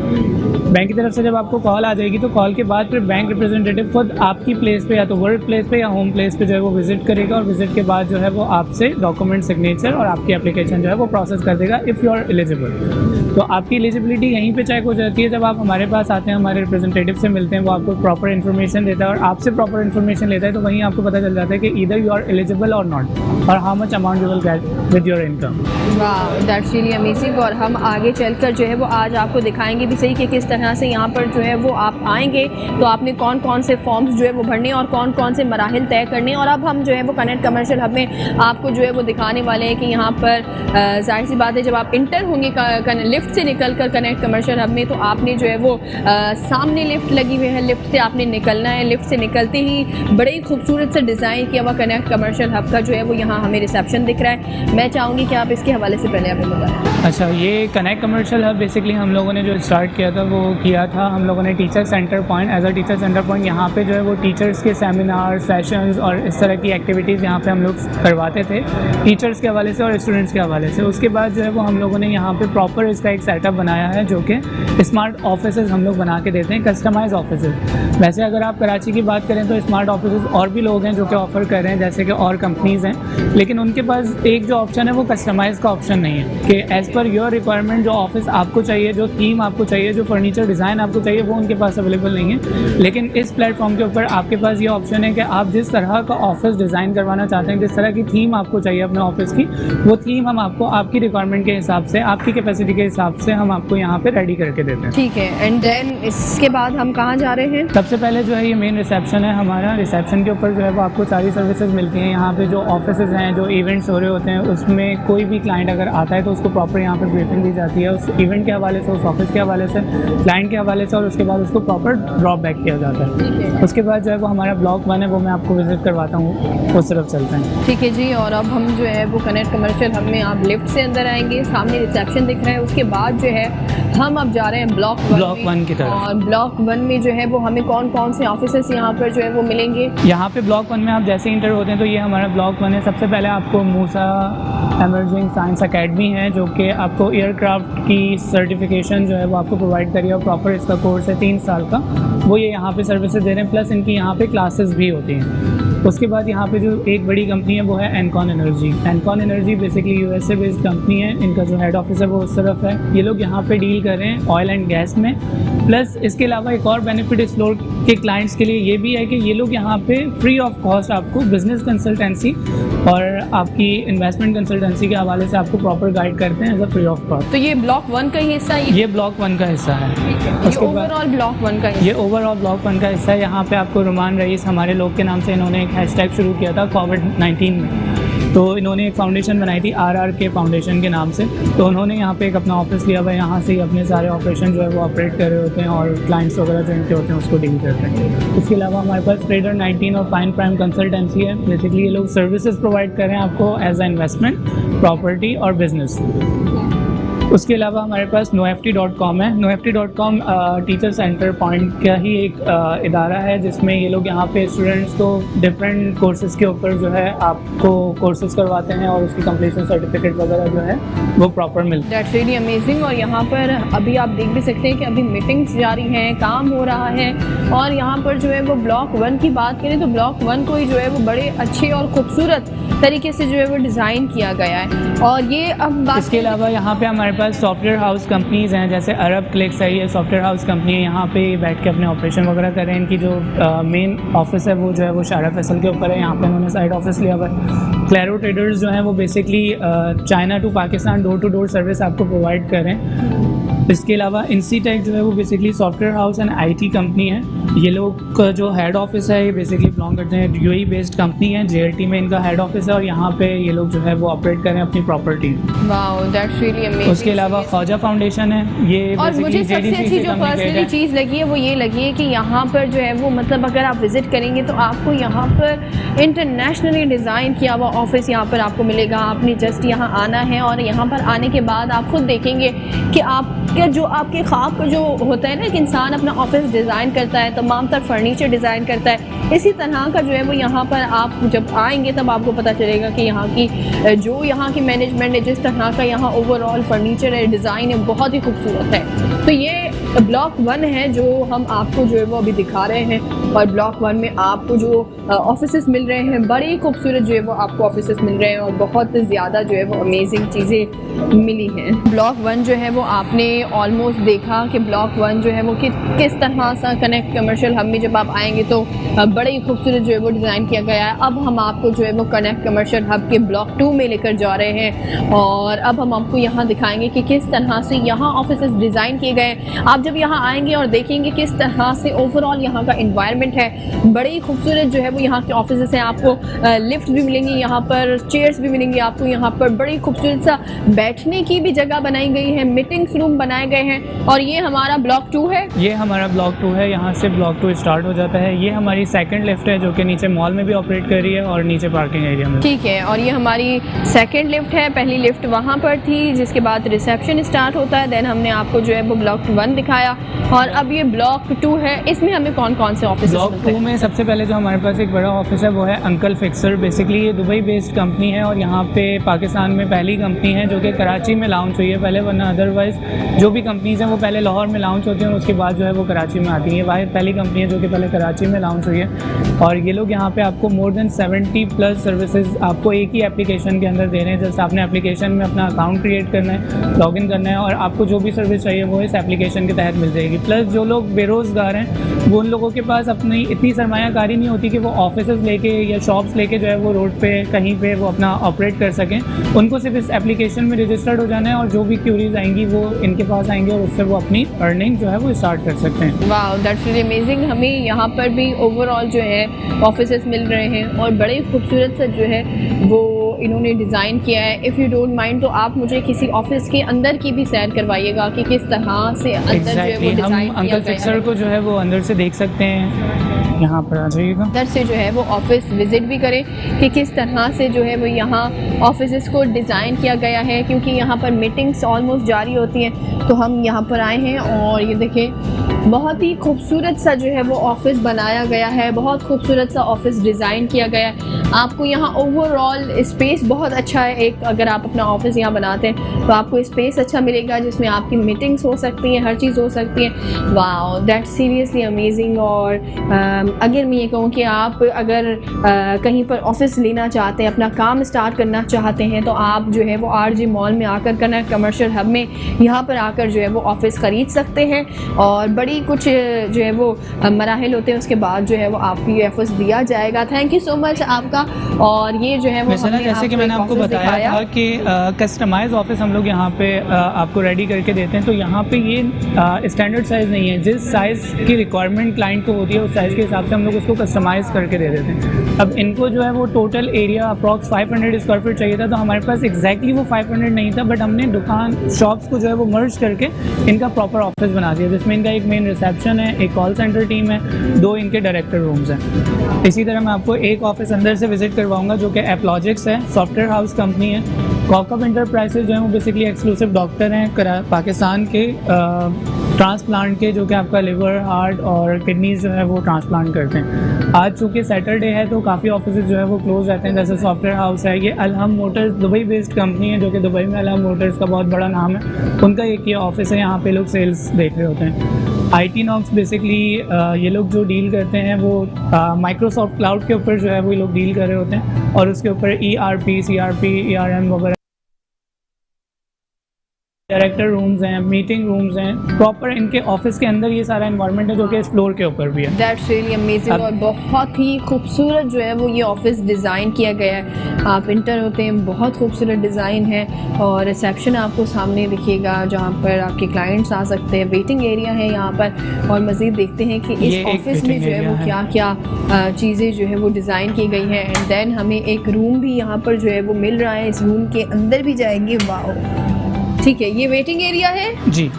बैंक की तरफ से जब आपको कॉल आ जाएगी तो कॉल के बाद फिर बैंक रिप्रेजेंटेटिव खुद आपकी प्लेस पे या तो वर्क प्लेस पे या होम प्लेस पे जो है वो विज़िट करेगा और विज़िट के बाद जो है वो आपसे डॉक्यूमेंट, सिग्नेचर और आपकी एप्लीकेशन जो है वो प्रोसेस कर देगा इफ़ यू आर एलिजिबल। तो आपकी एलिजिबिलिटी यहीं पे चेक हो जाती है जब आप हमारे पास आते हैं, हमारे रिप्रेजेंटेटिव से मिलते हैं, वो आपको प्रॉपर इन्फॉर्मेशन देता है और आपसे प्रॉपर इन्फॉर्मेशन लेता है। तो वहीं आपको पता चल जाता है कि ईदर यू आर एलिजिबल और नॉट और how much amount you will get with your income. वाह, दैट्स रियली अमेजिंग। और हम आगे चलकर जो है वो आज आपको दिखाएंगे भी सही कि किस तरह से यहाँ पर जो है वो आप आएंगे तो आपने कौन कौन से फॉर्म्स जो है वो भरने और कौन कौन से मराहिल तय करने। और अब हम जो है वो कनेक्ट कमर्शियल हब में आपको जो है वो दिखाने वाले हैं कि यहाँ पर जाहिर सी बात है जब आप इंटर होंगे लिफ्ट से निकल कर कनेक्ट कमर्शियल हब में तो आपने जो है वो सामने लिफ्ट लगी हुई है, लिफ्ट से आपने निकलना है। लिफ्ट से निकलते ही बड़े ही खूबसूरत से डिज़ाइन किया हुआ कनेक्ट कमर्शियल हब का जो है वो यहाँ हमें रिसेप्शन दिख रहा है। मैं चाहूँगी कि आप इसके हवाले से पहले हमें बताएं। अच्छा, ये कनेक्ट कमर्शियल हब बेसिकली हम लोगों ने जो स्टार्ट किया था वो किया था हम लोगों ने teacher centre point, as a teacher centre point. यहाँ पे जो है वो टीचर्स के सेमिनार, सेशंस और इस तरह की एक्टिविटीज़ यहाँ पे हम लोग करवाते थे टीचर्स के हवाले से और स्टूडेंट्स के हवाले से। उसके बाद जो है वो हम लोगों ने यहाँ पे प्रॉपर इसका एक सेटअप बनाया है जो कि स्मार्ट ऑफिसेज हम लोग बना के देते हैं, कस्टमाइज ऑफिसेज। वैसे अगर आप कराची की बात करें तो स्मार्ट ऑफिसेज और भी लोग हैं जो कि ऑफ़र कर रहे हैं, जैसे कि और कंपनीज़ हैं, लेकिन उनके पास एक जो ऑप्शन है वो कस्टमाइज़ का ऑप्शन नहीं है कि एज़ पर योर रिक्वायरमेंट जो ऑफिस आपको चाहिए, जो थीम आपको चाहिए, जो फर्नीचर डिज़ाइन आपको चाहिए वो उनके पास अवेलेबल नहीं है। लेकिन इस प्लेटफॉर्म प्लेटफॉर्म के ऊपर आपके पास ये ऑप्शन है कि आप जिस तरह का ऑफिस डिज़ाइन करवाना चाहते हैं, जिस तरह की थीम आपको चाहिए अपने ऑफिस की, वो थीम हम आपको आपकी रिक्वायरमेंट के हिसाब से, आपकी कैपेसिटी के हिसाब से हम आपको यहाँ पे रेडी करके देते हैं। ठीक है, एंड देन इसके बाद हम कहाँ जा रहे हैं? सबसे पहले जो है ये मेन रिसेप्शन है हमारा। रिसेप्शन के ऊपर जो है वो आपको सारी सर्विसेज मिलती हैं। यहाँ पे जो ऑफिसेज हैं, जो इवेंट्स हो रहे होते हैं, उसमें कोई भी क्लाइंट अगर आता है तो उसको प्रॉपर यहाँ पे ब्रीफिंग दी जाती है, उस इवेंट के हवाले से, उस ऑफिस के हवाले से, क्लाइंट के हवाले से, और उसके बाद उसको प्रॉपर ड्रॉप बैक किया जाता है। उसके बाद जो है वो हमारा ब्लॉक 1 है, वो मैं आपको विजिट करवाता हूँ, उस तरफ चलते हैं। ठीक है जी, और अब हम जो है वो कनेक्ट कमर्शियल हब में आप लिफ्ट से अंदर आएंगे, सामने रिसेप्शन दिख रहा है। उसके बाद जो है हम अब जा रहे हैं ब्लॉक 1 की तरफ। और ब्लॉक 1 में जो है वो हमें कौन कौन से ऑफिसेस यहाँ पर जो है वो मिलेंगे? यहाँ पे ब्लॉक 1 में आप जैसे इंटर होते हैं तो ये हमारा ब्लॉक 1 है। सबसे पहले आपको मूसा एमर्जिंग साइंस अकेडमी है, जो कि आपको एयरक्राफ्ट की सर्टिफिकेशन जो है वो आपको प्रोवाइड करिए, और प्रॉपर इसका कोर्स है 3 साल का, वो ये यहाँ पे सर्विसेज दे रहे हैं, प्लस इनकी यहाँ पे क्लासेस भी होती हैं। उसके बाद यहाँ पे जो एक बड़ी कंपनी है वो है Encon energy. Encon energy basically USA based company है, इनका जो हेड ऑफिस है वो उस तरफ है। ये लोग यहाँ पे डील कर रहे हैं ऑयल एंड गैस में। प्लस इसके अलावा एक और बेनिफिट इस फ्लोर के क्लाइंट्स के लिए ये भी है कि ये लोग यहाँ पे फ्री ऑफ कॉस्ट आपको बिजनेस कंसल्टेंसी और आपकी इन्वेस्टमेंट कंसल्टेंसी के हवाले से आपको प्रॉपर गाइड करते हैं as a free of cost. तो ये ब्लॉक 1 का ही हिस्सा है? ये ब्लॉक 1 का हिस्सा है। ये ओवरऑल ब्लॉक 1 का हिस्सा? ये ओवरऑल ब्लॉक 1 का हिस्सा है। यहाँ पे आपको रुमान रईस हमारे लोग के नाम से इन्होंने एक हैशटैग शुरू किया था कोविड-19 में, तो इन्होंने एक फाउंडेशन बनाई थी RRK फाउंडेशन के नाम से। तो उन्होंने यहाँ पे एक अपना ऑफिस लिया हुआ है, यहाँ से ही अपने सारे ऑपरेशन जो है वो ऑपरेट कर रहे होते हैं और क्लाइंट्स वगैरह जो इनके होते हैं उसको डील करते हैं। इसके अलावा हमारे पास ट्रेडर 19 और फाइन प्राइम कंसल्टेंसी है। बेसिकली ये लोग सर्विसेज प्रोवाइड कर रहे हैं आपको एज अ इन्वेस्टमेंट, प्रॉपर्टी और बिजनेस। उसके अलावा हमारे पास noft.com है। noft.com टीचर सेंटर पॉइंट का ही एक इदारा है, जिसमें ये लोग यहाँ पे स्टूडेंट्स को डिफरेंट कोर्सेज़ के ऊपर जो है आपको कोर्सेज़ करवाते हैं और उसकी कंप्लीशन सर्टिफिकेट वगैरह जो है वो प्रॉपर मिलता है। That's really amazing. और यहाँ पर अभी आप देख भी सकते हैं कि अभी मीटिंग्स जारी हैं, काम हो रहा है। और यहाँ पर जो है वो ब्लॉक 1 की बात करें तो ब्लॉक 1 को ही जो है वो बड़े अच्छे और खूबसूरत तरीके से जो है वो डिज़ाइन किया गया है। और ये अब बात, इसके अलावा यहाँ पे हमारे पास सॉफ्टवेयर हाउस कंपनीज़ हैं, जैसे अरब क्लिक्स है, ये सॉफ्टवेयर हाउस कंपनी है। यहाँ पे बैठ के अपने ऑपरेशन वगैरह कर रहे हैं। इनकी जो मेन ऑफिस है वो जो है वो शारा फैसल के ऊपर है, यहाँ पे उन्होंने साइड ऑफिस लिया हुआ है। क्लैरो ट्रेडर्स जो हैं वो basically China to Pakistan door to door service आपको प्रोवाइड कर रहे हैं। इसके अलावा इंसीटेक जो है वो basically software house and IT company है। ये लोग का जो हेड ऑफिस है ये बेसिकली बिलोंग करते हैं UAE बेस्ड कंपनी है, JLT में इनका हेड ऑफिस है, और यहाँ पे ये लोग जो है वो ऑपरेट कर रहे हैं अपनी property. Wow, that's really amazing. उसके अलावा ख्वाजा फाउंडेशन है, ये और मुझे सबसे अच्छी जो पर्सनली चीज़ लगी है वो ये लगी है कि यहाँ पर जो है वो मतलब अगर आप विज़िट करेंगे तो आपको यहाँ पर इंटरनेशनली डिज़ाइन किया हुआ ऑफिस यहाँ पर आपको मिलेगा। आपने जस्ट यहाँ आना है और यहाँ पर आने के बाद आप खुद देखेंगे कि आपके जो आपके ख्वाब का जो होता है ना कि इंसान अपना ऑफिस डिज़ाइन करता है, तमाम तर फर्नीचर डिज़ाइन करता है, इसी तरह का जो है वो यहाँ पर आप जब आएंगे तब आपको पता चलेगा कि यहाँ की जो यहाँ की मैनेजमेंट है, जिस तरह का यहाँ ओवरऑल फर्नीचर है, डिज़ाइन है, बहुत ही खूबसूरत है। तो ये ब्लॉक 1 है जो हम आपको जो है वो अभी दिखा रहे हैं। और ब्लॉक 1 में आपको जो ऑफिसेस मिल रहे हैं, बड़े खूबसूरत जो है वो आपको ऑफिसेस मिल रहे हैं और बहुत ज़्यादा जो है वो अमेजिंग चीज़ें मिली हैं। ब्लॉक 1 जो है वो आपने ऑलमोस्ट देखा कि ब्लॉक 1 जो है वो किस तरह से कनेक्ट कमर्शियल हब में जब आप आएंगे तो बड़े ही खूबसूरत जो है वो डिज़ाइन किया गया है। अब हम आपको जो है वो कनेक्ट कमर्शियल हब के ब्लॉक 2 में लेकर जा रहे हैं और अब हम आपको यहाँ दिखाएंगे कि किस तरह से यहाँ ऑफिसेस डिज़ाइन किए गए हैं। आप जब यहाँ आएंगे और देखेंगे किस तरह से ओवरऑल यहाँ का एनवायरनमेंट है, बड़े ही खूबसूरत जो है वो यहाँ के ऑफिसेस हैं। आपको लिफ्ट भी मिलेंगी, यहाँ पर चेयर्स भी मिलेंगी आपको, यहाँ पर बड़ी खूबसूरत सा बैठने की भी जगह बनाई गई है, मीटिंग्स रूम बनाए गए हैं। और ये हमारा ब्लॉक 2 है। ये हमारा ब्लॉक 2 है, यहाँ से ब्लॉक 2 स्टार्ट हो जाता है। ये हमारी सेकंड लिफ्ट है जो कि नीचे मॉल में भी ऑपरेट कर रही है और नीचे पार्किंग एरिया में। ठीक है, और ये हमारी सेकंड लिफ्ट है। पहली लिफ्ट वहाँ पर थी, जिसके बाद रिसेप्शन स्टार्ट होता है। देन हमने आपको जो है वो ब्लॉक 1 दिखाया और अब ये ब्लॉक 2 है। इसमें हमें कौन कौन से ऑफिस? ब्लॉक 2 में सबसे पहले जो हमारे पास एक बड़ा ऑफिस है वो है अंकल फिक्सर। बेसिकली ये दुबई बेस्ड कंपनी है और यहाँ पे पाकिस्तान में पहली कंपनी है जो कि कराची में लॉन्च हुई है पहले, वरना अदरवाइज़ जो भी कंपनीज़ हैं वो पहले लाहौर में लॉन्च होती हैं और उसके बाद जो है वो कराची में आती हैं। वाहिद पहली कंपनी है जो कि पहले कराची में लॉन्च हुई है और ये लोग यहाँ पे आपको मोर देन 70+ सर्विसेज आपको एक ही एप्लीकेशन के अंदर दे रहे हैं। जैसे आपने एप्लीकेशन में अपना अकाउंट क्रिएट करना है, लॉगिन करना है और आपको जो भी सर्विस चाहिए वो इस एप्लीकेशन के तहत मिल जाएगी। प्लस जो लोग बेरोज़गार हैं वो उन लोगों के पास अपनी इतनी सरमायाकारी नहीं होती कि वो ऑफिसेज लेके या शॉप्स लेके जो है वो रोड पे कहीं पे वो अपना ऑपरेट कर सकें। उनको सिर्फ इस एप्लीकेशन में रजिस्टर्ड हो जाना है और जो भी क्यूरीज आएंगी वो इनके पास आएंगे और उससे वो अपनी अर्निंग जो है वो स्टार्ट कर सकते हैं। वाह, दैट्स रियली अमेजिंग। हमें यहाँ पर भी ओवरऑल जो है ऑफिसेस मिल रहे हैं और बड़े खूबसूरत से जो है वो इन्होंने डिज़ाइन किया है। इफ़ यू डोंट माइंड तो आप मुझे किसी ऑफिस के अंदर की भी सैर करवाइएगा कि किस तरह से अंदर जो है वो डिज़ाइन हम अंकल फिक्सर को जो है वो अंदर से देख सकते हैं, यहाँ पर आ जाइएगा। अंदर से जो है वो ऑफिस विज़िट भी करें कि किस तरह से जो है वो यहाँ ऑफिस को डिज़ाइन किया गया है, क्योंकि यहाँ पर मीटिंग्स ऑलमोस्ट जारी होती हैं। तो हम यहाँ पर आए हैं और ये देखें बहुत ही खूबसूरत सा जो है वो ऑफिस बनाया गया है, बहुत खूबसूरत सा ऑफिस डिज़ाइन किया गया है। आपको यहाँ ओवरऑल स्पेस बहुत अच्छा है। एक अगर आप अपना ऑफिस यहाँ बनाते हैं तो आपको स्पेस अच्छा मिलेगा जिसमें आपकी मीटिंग्स हो सकती हैं, हर चीज़ हो सकती है। Wow, that's seriously amazing. और अगर मैं ये कहूँ कि आप अगर कहीं पर ऑफिस लेना चाहते हैं, अपना काम स्टार्ट करना चाहते हैं, तो आप जो है वो आरजे मॉल में आकर कनेक्ट कमर्शियल हब में यहाँ पर आकर जो है वो ऑफिस ख़रीद सकते हैं। और बड़ी कुछ जो है वो मराहिल होते हैं, उसके बाद जो है वो आपको ये ऑफिस दिया जाएगा। थैंक यू सो मच आपका। और ये जो है वो जैसे कि मैंने आपको बताया था कि कस्टमाइज ऑफिस हम लोग यहाँ पे आपको रेडी करके देते हैं। तो यहाँ पे ये स्टैंडर्ड साइज़ नहीं है, जिस साइज़ की रिक्वायरमेंट क्लाइंट को होती है उस साइज़ के हिसाब से हम लोग उसको कस्टमाइज़ करके दे देते हैं। अब इनको जो है वो total area approx 500 square feet चाहिए था, तो हमारे पास एग्जैक्टली वो 500 नहीं था, बट हमने दुकान शॉप्स को जो है वो मर्ज करके इनका प्रॉपर ऑफिस बना दिया, जिसमें इनका एक मेन रिसेप्शन है, एक कॉल सेंटर टीम है, 2 इनके डायरेक्टर रूम्स हैं। इसी तरह मैं आपको एक ऑफिस अंदर से विजिट करवाऊंगा जो कि एप्लॉजिक्स है, सॉफ्टवेयर हाउस कंपनी है। कॉकअप इंटरप्राइजेज जो है वो बेसिकली एक्सक्लूसिव डॉक्टर हैं पाकिस्तान के ट्रांसप्लांट के, जो कि आपका लिवर, हार्ट और किडनीज जो है वो ट्रांसप्लांट करते हैं। आज चूँकि सैटरडे है तो काफ़ी ऑफिस जो है वो क्लोज रहते हैं, जैसे सॉफ्टवेयर हाउस है, ये अलहम मोटर्स दुबई बेस्ड कंपनी है, जो कि दुबई में अलहम मोटर्स का बहुत बड़ा नाम है, उनका एक ये ऑफिस है, यहाँ पे लोग सेल्स देख रहे होते हैं। IT नॉक्स बेसिकली ये लोग जो डील करते हैं वो माइक्रोसॉफ्ट क्लाउड के ऊपर जो है वो लोग डील कर रहे होते हैं, और उसके ऊपर ERP, CRP, ERM वगैरह डायरेक्टर रूम्स हैं, मीटिंग रूम्स हैं, प्रॉपर इनके ऑफिस के अंदर ये सारा एनवायरनमेंट है जो कि इस फ्लोर के ऊपर भी है। That's really amazing. और बहुत ही खूबसूरत जो है वो ये ऑफिस डिज़ाइन किया गया है। आप इंटर होते हैं, बहुत खूबसूरत डिज़ाइन है, और रिसेप्शन आपको सामने दिखिएगा जहाँ पर आपके क्लाइंट्स आ सकते हैं, वेटिंग एरिया है यहाँ पर। और मज़ीद देखते हैं कि इस ऑफिस में जो है वो क्या क्या चीज़ें जो है वो डिज़ाइन की गई हैं। एंड देन हमें एक रूम भी यहाँ पर जो है वो मिल रहा है, इस रूम के अंदर भी जाएंगे। वाओ, ठीक है, ये वेटिंग एरिया है जी।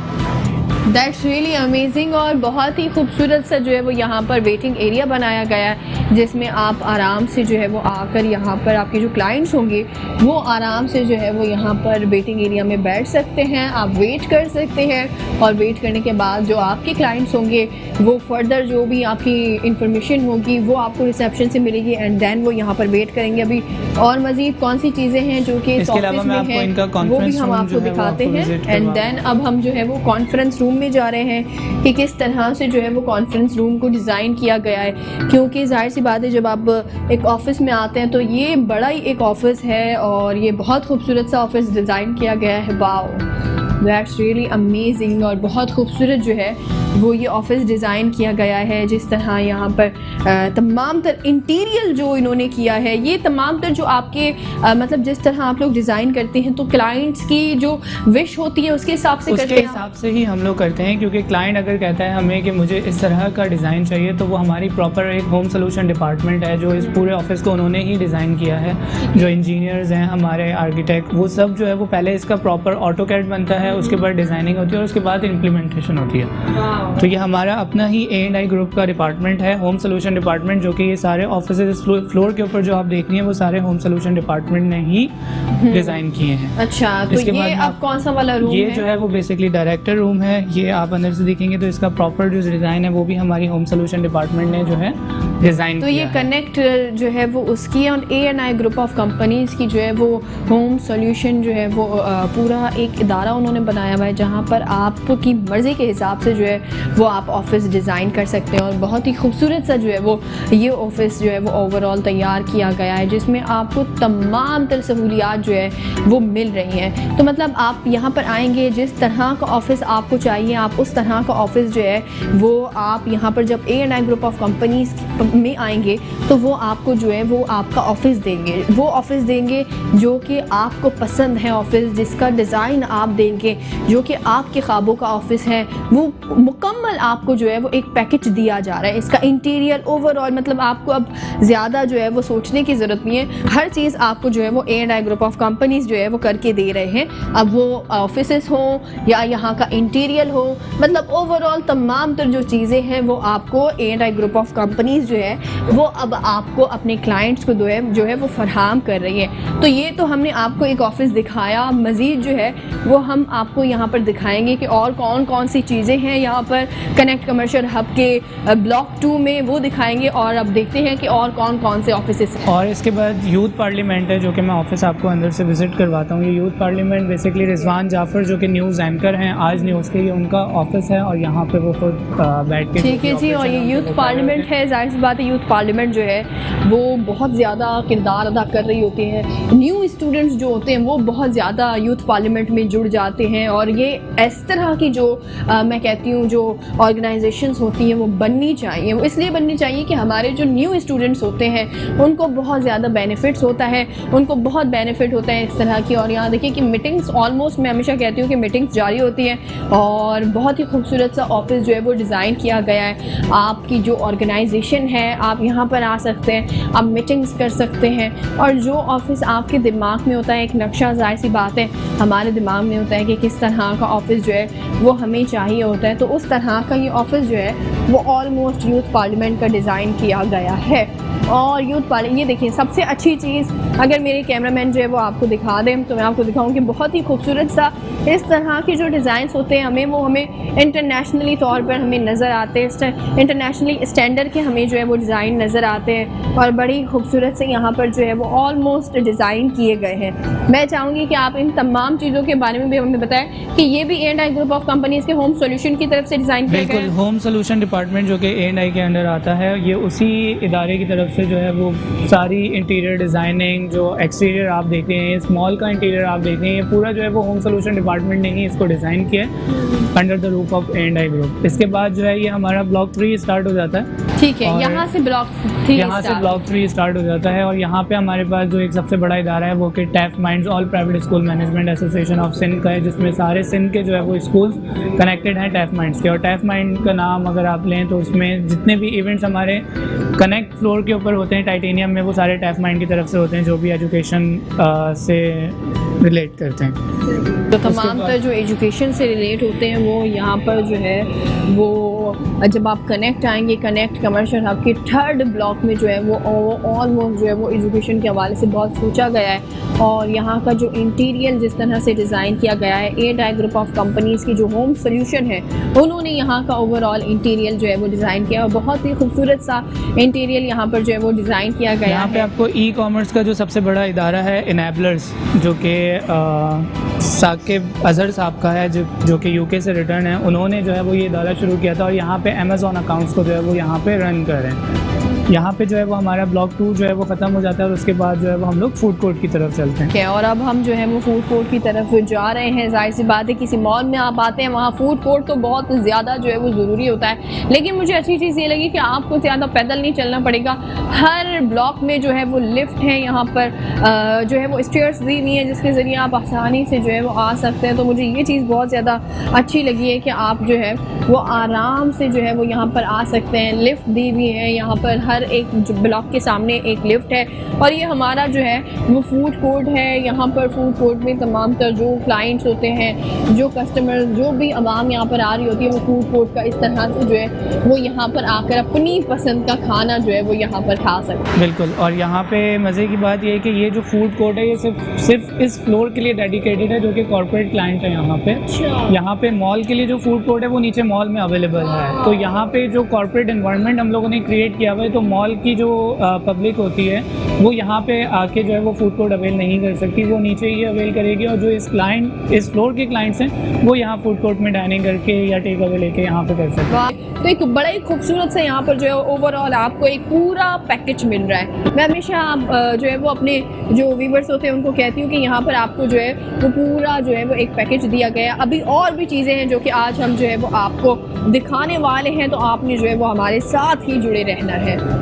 That's really amazing. और बहुत ही खूबसूरत सा जो है वो यहाँ पर वेटिंग एरिया बनाया गया है, जिसमें आप आराम से जो है वो आकर यहाँ पर आपके जो क्लाइंट्स होंगे वो आराम से जो है वो यहाँ पर वेटिंग एरिया में बैठ सकते हैं, आप वेट कर सकते हैं। और वेट करने के बाद जो आपके क्लाइंट्स होंगे वो फर्दर जो भी आपकी इंफॉर्मेशन होगी वो आपको रिसेप्शन से मिलेगी, एंड देन वो यहाँ पर वेट करेंगे। अभी और मज़ीद कौन सी चीज़ें हैं जो कि इस ऑफिस में हैं वो भी हम आपको दिखाते हैं। एंड देन अब हम जो है वो कॉन्फ्रेंस रूम में जा रहे हैं कि किस तरह से जो है वो कॉन्फ्रेंस रूम को डिज़ाइन किया गया है, क्योंकि जाहिर सी बात है जब आप एक ऑफ़िस में आते हैं तो ये बड़ा ही एक ऑफ़िस है और ये बहुत खूबसूरत सा ऑफ़िस डिज़ाइन किया गया है। Wow, that's really amazing. और बहुत खूबसूरत जो है वो ये ऑफिस डिज़ाइन किया गया है, जिस तरह यहाँ पर तमाम तर इंटीरियर जो इन्होंने किया है, ये तमाम तर जो आपके मतलब जिस तरह आप लोग डिज़ाइन करते हैं तो क्लाइंट्स की जो विश होती है उसके हिसाब से करते हैं। उसके हिसाब से ही हम लोग करते हैं, क्योंकि क्लाइंट अगर कहता है हमें कि मुझे इस तरह का डिज़ाइन चाहिए तो वो हमारी प्रॉपर एक होम सोल्यूशन डिपार्टमेंट है जो इस पूरे ऑफिस को उन्होंने ही डिज़ाइन किया है। जो इंजीनियर्स हैं हमारे, आर्किटेक्ट, वो सब जो है वो पहले इसका प्रॉपर ऑटोकैड बनता है, उसके बाद डिज़ाइनिंग होती है और उसके बाद इम्प्लीमेंटेशन होती है। तो ये हमारा अपना ही A&I ग्रुप का डिपार्टमेंट है, होम सोल्यूशन डिपार्टमेंट, जो कि ये सारे ऑफिसेज फ्लोर के ऊपर जो आप देख रही हैं वो सारे होम सोल्यूशन डिपार्टमेंट ने ही डिज़ाइन किए हैं। अच्छा, तो ये अब कौन सा वाला रूम ये जो है वो बेसिकली डायरेक्टर रूम है। ये आप अंदर से देखेंगे तो इसका प्रॉपर जो डिज़ाइन है वो भी हमारी होम सोल्यूशन डिपार्टमेंट ने जो है डिज़ाइन तो ये कनेक्ट जो है वो उसकी है, और A&I ग्रुप ऑफ कंपनीज़ की जो है वो होम सॉल्यूशन जो है वो पूरा एक इदारा उन्होंने बनाया हुआ है, जहाँ पर आपकी मर्ज़ी के हिसाब से जो है वो आप ऑफ़िस डिज़ाइन कर सकते हैं। और बहुत ही खूबसूरत सा जो है वो ये ऑफ़िस जो है वो ओवरऑल तैयार किया गया है, जिसमें आपको तमाम तर सहूलियात जो है वो मिल रही हैं। तो मतलब आप यहाँ पर आएंगे, जिस तरह का ऑफ़िस आपको चाहिए आप उस तरह का ऑफ़िस जो है वो आप यहाँ पर जब A&I ग्रुप ऑफ कंपनीज़ में आएंगे तो वो आपको जो है वो आपका ऑफ़िस देंगे, वो ऑफ़िस देंगे जो कि आपको पसंद है, ऑफ़िस जिसका डिज़ाइन आप देंगे, जो कि आपके ख्वाबों का ऑफ़िस है, वो मुकम्मल आपको जो है वो एक पैकेज दिया जा रहा है। इसका इंटीरियर ओवरऑल मतलब आपको अब ज़्यादा जो है वो सोचने की ज़रूरत नहीं है, हर चीज़ आपको जो है वो A&I ग्रुप ऑफ कंपनीज़ जो है वो करके दे रहे हैं। अब वो ऑफिसेस हो या यहाँ का इंटीरियर हो, मतलब ओवरऑल तमाम तर जो चीज़ें हैं वो आपको A&I ग्रुप ऑफ कंपनीज़ जो है वो अब आपको अपने क्लाइंट्स को जो है वो फराहम कर रही है। तो ये तो हमने आपको एक ऑफ़िस दिखाया, मज़ीद जो है वो हम आपको यहाँ पर दिखाएंगे कि और कौन कौन सी चीज़ें हैं यहाँ पर कनेक्ट कमर्शियल हब के ब्लॉक 2 में, वो दिखाएंगे। और अब देखते हैं कि और कौन कौन से ऑफिसेस हैं। और इसके बाद यूथ पार्लियामेंट है, जो कि मैं ऑफिस आपको अंदर से विज़िट करवाता हूँ। ये youth parliament basically Rizwan Jafar जो कि न्यूज़ एंकर हैं आज न्यूज़ के, ये उनका ऑफिस है और यहाँ पे वो खुद बैठ के ठीक है जी। और ये यूथ पार्लियामेंट है, जाहिर सी बात है यूथ पार्लियामेंट जो है वो बहुत ज़्यादा किरदार अदा कर रही होती है। न्यू स्टूडेंट्स जो होते हैं वो बहुत ज़्यादा यूथ पार्लियामेंट में जुड़ जाते हैं, और ये इस तरह की जो मैं कहती हूँ जो ऑर्गेनाइजेशंस होती हैं वो बननी चाहिए। वो इसलिए बननी चाहिए कि हमारे जो न्यू स्टूडेंट्स होते हैं उनको बहुत ज़्यादा बेनिफिट्स होता है, उनको बहुत बेनिफिट होता है इस तरह की। और यहाँ देखिए कि मीटिंग्स ऑलमोस्ट, मैं हमेशा कहती हूँ कि मीटिंग्स जारी होती हैं, और बहुत ही खूबसूरत सा ऑफिस जो है वो डिज़ाइन किया गया है। आपकी जो ऑर्गेनाइजेशन है आप यहाँ पर आ सकते हैं, आप मीटिंग्स कर सकते हैं, और जो ऑफिस आपके दिमाग में होता है एक नक्शा, जाहिर सी बात है हमारे दिमाग में होता है कि किस तरह का ऑफिस जो है वो हमें चाहिए होता है, तो उस तरह का ये ऑफिस जो है वो ऑलमोस्ट यूथ पार्लियामेंट का डिज़ाइन किया गया है। और यूथ पार्लियामेंट, ये देखिए सबसे अच्छी चीज़, अगर मेरे कैमरामैन जो है वो आपको दिखा दें तो मैं आपको दिखाऊं कि बहुत ही खूबसूरत सा इस तरह के जो डिज़ाइंस होते हैं हमें इंटरनेशनली तौर पर हमें नज़र आते हैं, इंटरनेशनली स्टैंडर्ड के हमें जो है वो डिज़ाइन नज़र आते हैं, और बड़ी खूबसूरत से यहाँ पर जो है वो ऑलमोस्ट डिज़ाइन किए गए हैं। मैं चाहूँगी कि आप इन तमाम चीज़ों के बारे में भी हमें बताएं कि ये भी A&I ग्रुप ऑफ कंपनीज़ के होम सोल्यूशन की तरफ से डिज़ाइन किया गया है। बिल्कुल, होम सोल्यूशन डिपार्टमेंट जो कि A&I के अंडर आता है, ये उसी इदारे की तरफ से जो है वो सारी इंटीरियर डिज़ाइनिंग, जो एक्सटीरियर आप देख रहे हैं, इस मॉल का इंटीरियर आप देख रहे हैं, ये पूरा जो है वो होम सोल्यूशन डिपार्टमेंट ने ही इसको डिज़ाइन किया है under the roof of A&I group. इसके बाद जो है ये हमारा ब्लॉक 3 स्टार्ट हो जाता है। ठीक है, यहाँ से ब्लॉक 3 स्टार्ट हो जाता है, और यहाँ पे हमारे पास जो एक सबसे बड़ा इदारा है वो कि टैफ माइंड्स all private school management association of Sindh का है, जिसमें सारे सिंध के जो है वो स्कूल्स कनेक्टेड हैं टैफ माइंड्स के। और टैफ माइंड का नाम अगर आप लें तो उसमें जितने भी इवेंट्स हमारे कनेक्ट फ्लोर के ऊपर होते हैं टाइटेनियम में, वो सारे टैफ माइंड की तरफ से होते हैं, जो भी एजुकेशन से रिलेट करते हैं। तो तमाम तर जो एजुकेशन से रिलेट होते हैं वो यहाँ पर जो है वो जब आप कनेक्ट आएंगे, कनेक्ट कमर्शियल हब के 3rd ब्लॉक में जो है वो ऑलमोस्ट जो है वो एजुकेशन के हवाले से बहुत सोचा गया है। और यहाँ का जो इंटीरियर जिस तरह से डिज़ाइन किया गया है, A&I ग्रुप ऑफ कंपनीज़ की जो होम सोल्यूशन है उन्होंने यहाँ का ओवरऑल इंटीरियर जो है वो डिज़ाइन किया, और बहुत ही खूबसूरत सा इंटीरियर यहाँ पर जो है वो डिज़ाइन किया गया है। यहाँ पे आपको ई-कॉमर्स का जो सबसे बड़ा इदारा है इनेबलर्स, जो कि साकिब अजहर साहब का है, जो कि UK से रिटर्न है, उन्होंने जो है वो ये इदारा शुरू किया था, और यहाँ पे अमेज़ॉन अकाउंट्स को जो है वो यहाँ पे रन कर रहे हैं। यहाँ पे जो है वो हमारा ब्लॉक 2 जो है वो ख़त्म हो जाता है, और उसके बाद जो है वो हम लोग फूड कोर्ट की तरफ चलते हैं। और अब हम जो है वो फूड कोर्ट की तरफ जा रहे हैं। जाहिर सी बात है किसी मॉल में आप आते हैं वहाँ फूड कोर्ट तो बहुत ज़्यादा जो है वो ज़रूरी होता है, लेकिन मुझे अच्छी चीज़ ये लगी कि आपको ज़्यादा पैदल नहीं चलना पड़ेगा। हर ब्लॉक में जो है वो लिफ्ट है, यहाँ पर जो है वो स्टेयर्स दी हुई है जिसके ज़रिए आप आसानी से जो है वो आ सकते हैं। तो मुझे ये चीज़ बहुत ज़्यादा अच्छी लगी है कि आप जो है वो आराम से जो है वो यहाँ पर आ सकते हैं। लिफ्ट दी हुई है यहाँ पर, हर एक ब्लॉक के सामने एक लिफ्ट है, और ये हमारा जो है वो फूड कोर्ट है। यहाँ पर फूड कोर्ट में तमाम तर जो क्लाइंट्स होते हैं, जो कस्टमर, जो भी आवाम यहाँ पर आ रही होती है, वो फूड कोर्ट का इस तरह से जो है वो यहाँ पर आकर अपनी पसंद का खाना जो है वो यहाँ पर खा सकते हैं। बिल्कुल, और यहाँ पे मज़े की बात ये है कि ये जो फूड कोर्ट है ये सिर्फ इस फ्लोर के लिए डेडिकेटेड है, जो कि कॉर्पोरेट क्लाइंट है यहाँ पे। यहाँ पे मॉल के लिए जो फूड कोर्ट है वो नीचे मॉल में अवेलेबल है, तो यहाँ पे जो कॉर्पोरेट एनवायरनमेंट हम लोगों ने क्रिएट किया हुआ है, तो मॉल की जो पब्लिक होती है वो यहाँ पे आके जो है वो फूड कोर्ट अवेल नहीं कर सकती, वो नीचे ही अवेल करेगी, और जो इस फ्लोर के क्लाइंट्स हैं वो यहाँ फूड कोर्ट में डाइनिंग करके या टेक अवे लेके यहाँ पे कर सकते हैं। तो एक बड़ा ही खूबसूरत से यहाँ पर जो है ओवरऑल आपको एक पूरा पैकेज मिल रहा है। मैं हमेशा जो है वो अपने जो व्यूवर्स होते हैं उनको कहती हूँ कि यहाँ पर आपको जो है वो पूरा जो है वो एक पैकेज दिया गया है। अभी और भी चीज़ें हैं जो कि आज हम जो है वो आपको दिखाने वाले हैं, तो आपने जो है वो हमारे साथ ही जुड़े रहना है।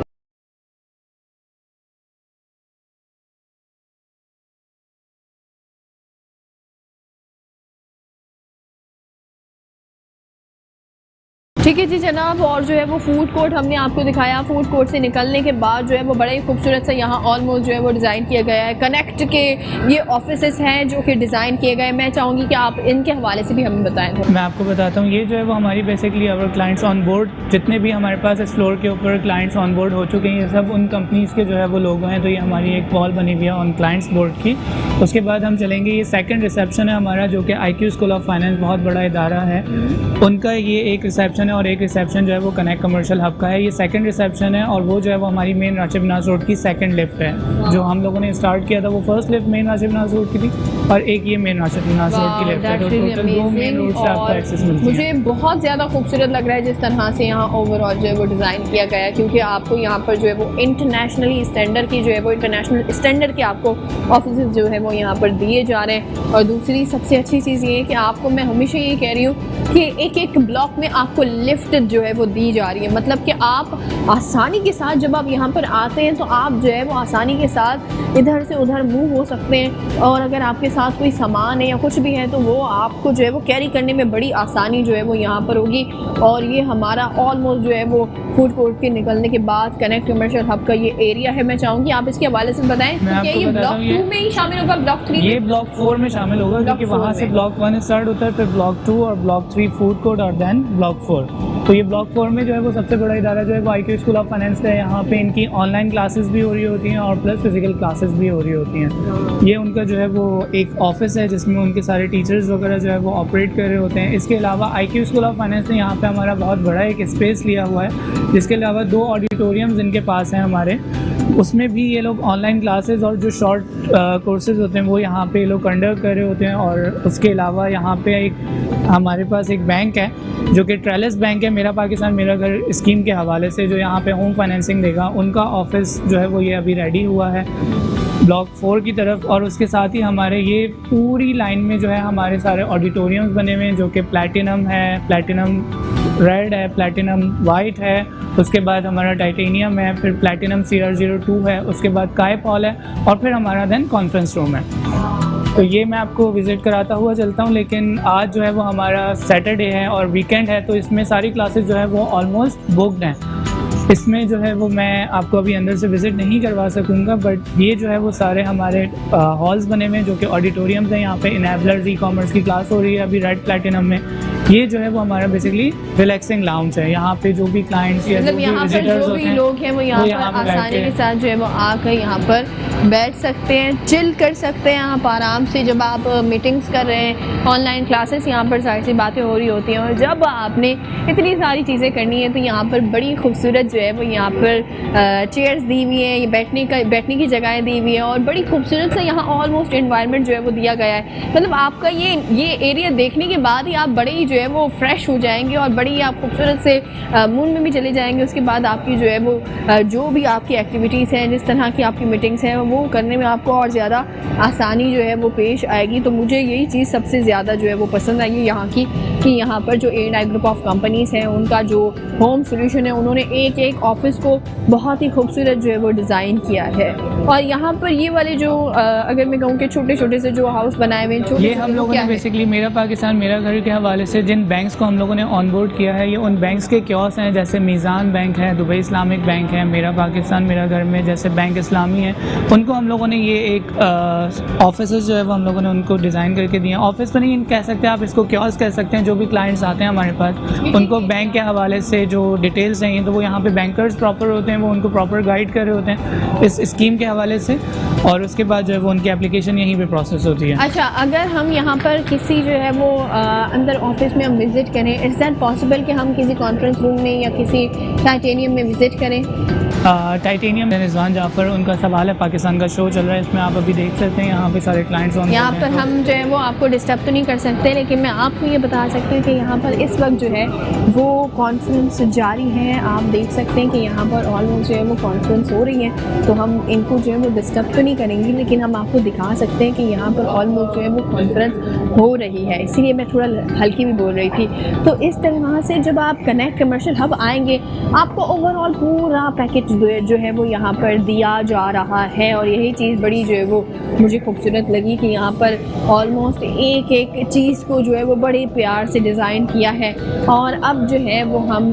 ठीक है जी जनाब, और जो है वो फूड कोर्ट हमने आपको दिखाया। फूड कोर्ट से निकलने के बाद जो है वो बड़ा ही खूबसूरत सा यहाँ ऑलमोस्ट जो है वो डिज़ाइन किया गया है। कनेक्ट के ये ऑफिसेस हैं जो कि डिज़ाइन किए गए। मैं चाहूँगी कि आप इनके हवाले से भी हमें बताएं। मैं आपको बताता हूँ, ये जो है वो हमारी basically our clients on board, जितने भी हमारे पास इस फ्लोर के ऊपर क्लाइंट्स ऑन बोर्ड हो चुके हैं, ये सब उन कंपनीज़ के जो है वो लोगो हैं। तो ये हमारी एक वॉल बनी हुई है ऑन क्लाइंट्स बोर्ड की। उसके बाद हम चलेंगे, ये सेकंड रिसेप्शन है हमारा, जो कि IQ स्कूल ऑफ फाइनेंस बहुत बड़ा इदारा है, उनका ये एक रिसेप्शन है, और एक रिसेप्शन जो है वो कनेक्ट कमर्शियल हब का है। ये सेकंड रिसेप्शन है, और वो जो है वो हमारी मेन राशिद बिनास रोड की सेकंड लिफ्ट है। जो हम लोगों ने स्टार्ट किया था वो first lift main Rashid Minhas road की थी, और एक ये मेन राशिद बिनास रोड की लिफ्ट है। तो टोटल 2 मेन रोड से आपको एक्सेस मिलती है। मुझे बहुत ज़्यादा खूबसूरत लग रहा है जिस तरह से यहाँ ओवरऑल जो है वो डिज़ाइन किया गया है, क्योंकि आपको यहाँ पर जो है वो इंटरनेशनली स्टैंडर्ड की जो है वो इंटरनेशनल स्टैंडर्ड के आपको ऑफिस जो है वो यहाँ पर दिए जा रहे हैं। और दूसरी सबसे अच्छी चीज़ ये है कि आपको, मैं हमेशा ये कह रही हूँ कि एक एक ब्लॉक में आपको लिफ्ट जो है वो दी जा रही है। मतलब कि आप आसानी के साथ जब आप यहाँ पर आते हैं तो आप जो है वो आसानी के साथ इधर से उधर मूव हो सकते हैं, और अगर आपके साथ कोई सामान है या कुछ भी है तो वो आपको जो है वो कैरी करने में बड़ी आसानी जो है वो यहाँ पर होगी। और ये हमारा ऑलमोस्ट जो है वो फूड कोर्ट के निकलने के बाद कनेक्ट कमर्शियल हब का ये एरिया है। मैं चाहूँगी आप इसके हवाले से बताएं, क्या ये ब्लॉक 2 में ही शामिल होगा, ब्लॉक 3? ये ब्लॉक 4 में शामिल होगा, क्योंकि वहाँ से ब्लॉक 1 स्टार्ट होता है, फिर ब्लॉक 2 और ब्लॉक 3 फूड कोर्ट, और देन ब्लॉक 4। तो ये ब्लॉक 4 में जो है वो सबसे बड़ा इदारा जो है वो IQ स्कूल ऑफ फाइनेंस है। यहाँ पे इनकी ऑनलाइन क्लासेस भी हो रही होती हैं और प्लस फिजिकल क्लासेस भी हो रही होती हैं। ये उनका जो है वो एक ऑफिस है जिसमें उनके सारे टीचर्स वगैरह जो है वो ऑपरेट कर रहे होते हैं। इसके अलावा IQ स्कूल ऑफ फाइनेंस ने यहाँ पे हमारा बहुत बड़ा एक स्पेस लिया हुआ है, जिसके अलावा 2 ऑडिटोरियम्स इनके पास हैं हमारे। उसमें भी ये लोग ऑनलाइन क्लासेस और जो शॉर्ट कोर्सेज होते हैं वो यहाँ पे ये लोग कंडक्ट कर रहे होते हैं। और उसके अलावा यहाँ पे एक हमारे पास एक बैंक है जो कि ट्रेलिस बैंक है, मेरा पाकिस्तान मेरा घर स्कीम के हवाले से, जो यहाँ पे होम फाइनेंसिंग देगा। उनका ऑफिस जो है वो ये अभी रेडी हुआ है ब्लॉक 4 की तरफ। और उसके साथ ही हमारे ये पूरी लाइन में जो है हमारे सारे ऑडिटोरियम्स बने हुए हैं, जो कि प्लैटिनम है, प्लैटिनम रेड है, प्लैटिनम वाइट है, उसके बाद हमारा टाइटेनियम है, फिर प्लैटिनम CR02 है, उसके बाद काइप हॉल है, और फिर हमारा देन कॉन्फ्रेंस रूम है। तो ये मैं आपको विज़िट कराता हुआ चलता हूँ। लेकिन आज जो है वो हमारा सैटरडे है और वीकेंड है, तो इसमें सारी क्लासेस जो है वो ऑलमोस्ट बुक्ड हैं। इसमें जो है वो मैं आपको अभी अंदर से विज़िट नहीं करवा सकूँगा, बट ये जो है वो सारे हमारे हॉल्स बने हुए हैं जो कि ऑडिटोरियम्स हैं। यहाँ पे इनेबलर्स ई-कॉमर्स की क्लास हो रही है अभी रेड प्लैटिनम में। ये जो है वो हमारा बेसिकली रिलैक्सिंग लाउंज है। यहाँ पे जो भी क्लाइंट्स या मतलब यहाँ पर जो भी लोग हैं वो यहाँ पर आसानी के साथ जो है वो आकर यहाँ पर बैठ सकते हैं, चिल कर सकते हैं आप आराम से। जब आप मीटिंग्स कर रहे हैं, ऑनलाइन क्लासेस यहाँ पर सारी सी बातें हो रही होती हैं, और जब आपने इतनी सारी चीज़ें करनी है तो यहाँ पर बड़ी खूबसूरत जो है वो यहाँ पर चेयर्स दी हुई हैं, ये बैठने की जगहें दी हुई हैं, और बड़ी खूबसूरत सा यहाँ ऑलमोस्ट एनवायरनमेंट जो है वो दिया गया है। मतलब आपका ये एरिया देखने के बाद ही आप बड़े ही जो है वो फ्रेश हो जाएंगे और बड़ी आप खूबसूरत से मूड में भी चले जाएंगे। उसके बाद आपकी जो है वो जो भी आपकी एक्टिविटीज़ हैं, जिस तरह की आपकी मीटिंग्स हैं, वो करने में आपको और ज़्यादा आसानी जो है वो पेश आएगी। तो मुझे यही चीज़ सबसे ज़्यादा जो है वो पसंद आई है यहाँ की, कि यहाँ पर जो A&I ग्रुप ऑफ कंपनीज़ हैं उनका जो होम सोल्यूशन है, उन्होंने एक ऑफिस को बहुत ही खूबसूरत जो है वो डिज़ाइन किया है। और यहाँ पर ये वाले जो अगर मैं कहूँ कि छोटे छोटे से जो हाउस बनाए हुए हैं, ये हम लोगों ने बेसिकली मेरा पाकिस्तान मेरा घर के हवाले से जिन बैंक्स को हम लोगों ने ऑनबोर्ड किया है, ये उन बैंक्स के कियोस्क हैं, जैसे मीज़ान बैंक है, दुबई इस्लामिक बैंक है, मेरा पाकिस्तान मेरा घर में जैसे बैंक इस्लामी है, उनको हम लोगों ने ये एक ऑफिस जो है वो हम लोगों ने उनको डिज़ाइन करके दिए हैं। ऑफिस तो नहीं कह सकते आप, इसको कियोस्क कह सकते हैं। जो भी क्लाइंट्स आते हैं हमारे पास, उनको बैंक के हवाले से जो डिटेल्स चाहिए तो वो यहाँ पे बैंकर्स प्रॉपर होते हैं, वो उनको प्रॉपर गाइड कर रहे होते हैं इस स्कीम के हवाले से। और उसके बाद जो है वो उनकी एप्लीकेशन यहीं पे प्रोसेस होती है। अच्छा, अगर हम यहाँ पर किसी जो है वो अंदर ऑफिस में हम विज़िट करें, इज़ दैट पॉसिबल कि हम किसी कॉन्फ्रेंस रूम में या किसी टाइटेनियम में विज़िट करें? टाइटेनियम रिजवान जाफ़र, उनका सवाल है, पाकिस्तान का शो चल रहा है, इसमें आप अभी देख सकते हैं यहाँ पे सारे क्लाइंट्स ऑन। यहाँ पर हम जो है वो आपको डिस्टर्ब तो नहीं कर सकते, लेकिन मैं आपको ये बता सकती हूँ कि यहाँ पर इस वक्त जो है वो कॉन्फ्रेंस जारी है। आप देख सकते हैं कि यहाँ पर ऑलमोस्ट जो है वो कॉन्फ्रेंस हो रही है, तो हम इनको जो है वो डिस्टर्ब तो नहीं करेंगे, लेकिन हम आपको दिखा सकते हैं कि यहाँ पर ऑलमोस्ट जो है वो कॉन्फ्रेंस हो रही है, इसीलिए मैं थोड़ा हल्की भी बोल रही थी। तो इस तरह से जब आप कनेक्ट कमर्शियल हब आएंगे, आपको ओवरऑल पूरा पैकेज जो है वो यहाँ पर दिया जा रहा है। और यही चीज़ बड़ी जो है वो मुझे खूबसूरत लगी कि यहाँ पर ऑलमोस्ट एक एक चीज़ को जो है वो बड़े प्यार से डिज़ाइन किया है। और अब जो है वो हम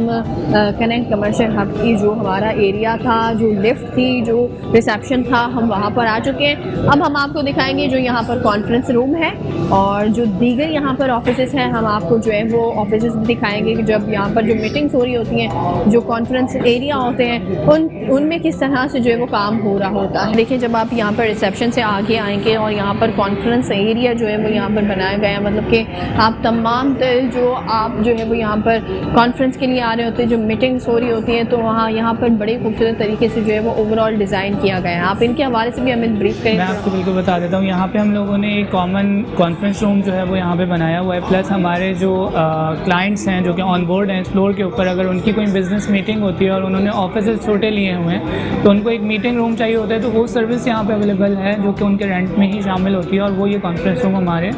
कनेक्ट कमर्शियल हब की जो हमारा एरिया था, जो लिफ्ट थी, जो रिसेप्शन था, हम वहाँ पर आ चुके हैं। अब हम आपको दिखाएंगे जो यहाँ पर कॉन्फ्रेंस रूम है और जो दीगर यहाँ पर ऑफिसेस हैं, हम आपको जो है वो ऑफिसेस भी दिखाएंगे कि जब यहाँ पर जो मीटिंग्स हो रही होती हैं, जो कॉन्फ्रेंस एरिया होते हैं, उनमें किस तरह से जो है वो काम हो रहा होता है। देखिए, जब आप यहाँ पर रिसेप्शन से आगे आएंगे और यहाँ पर कॉन्फ्रेंस एरिया जो है वो यहाँ पर बनाया गया है, मतलब कि आप तमाम जो आप जो है वो यहाँ पर कॉन्फ्रेंस के लिए आ रहे होते हैं, जो मीटिंग्स हो रही होती हैं, तो वहाँ यहाँ पर बड़े खूबसूरत तरीके से जो है वो ओवरऑल डिज़ाइन किया गया है। आप इनके हवाले से भी हमें ब्रीफ करें। मैं आपको बिल्कुल बता देता हूँ, यहाँ पे हम लोगों ने एक कॉमन कॉन्फ्रेंस रूम जो है वो यहाँ पे बनाया हुआ है, प्लस हमारे जो क्लाइंट्स हैं जो कि ऑन बोर्ड हैं फ्लोर के ऊपर, अगर उनकी कोई बिज़नेस मीटिंग होती है और उन्होंने ऑफिस छोटे लिए हुए हैं तो उनको एक मीटिंग रूम चाहिए होता है, तो वो सर्विस यहाँ पे अवेलेबल है जो कि उनके रेंट में ही शामिल होती है। और वो ये कॉन्फ्रेंस रूम हमारे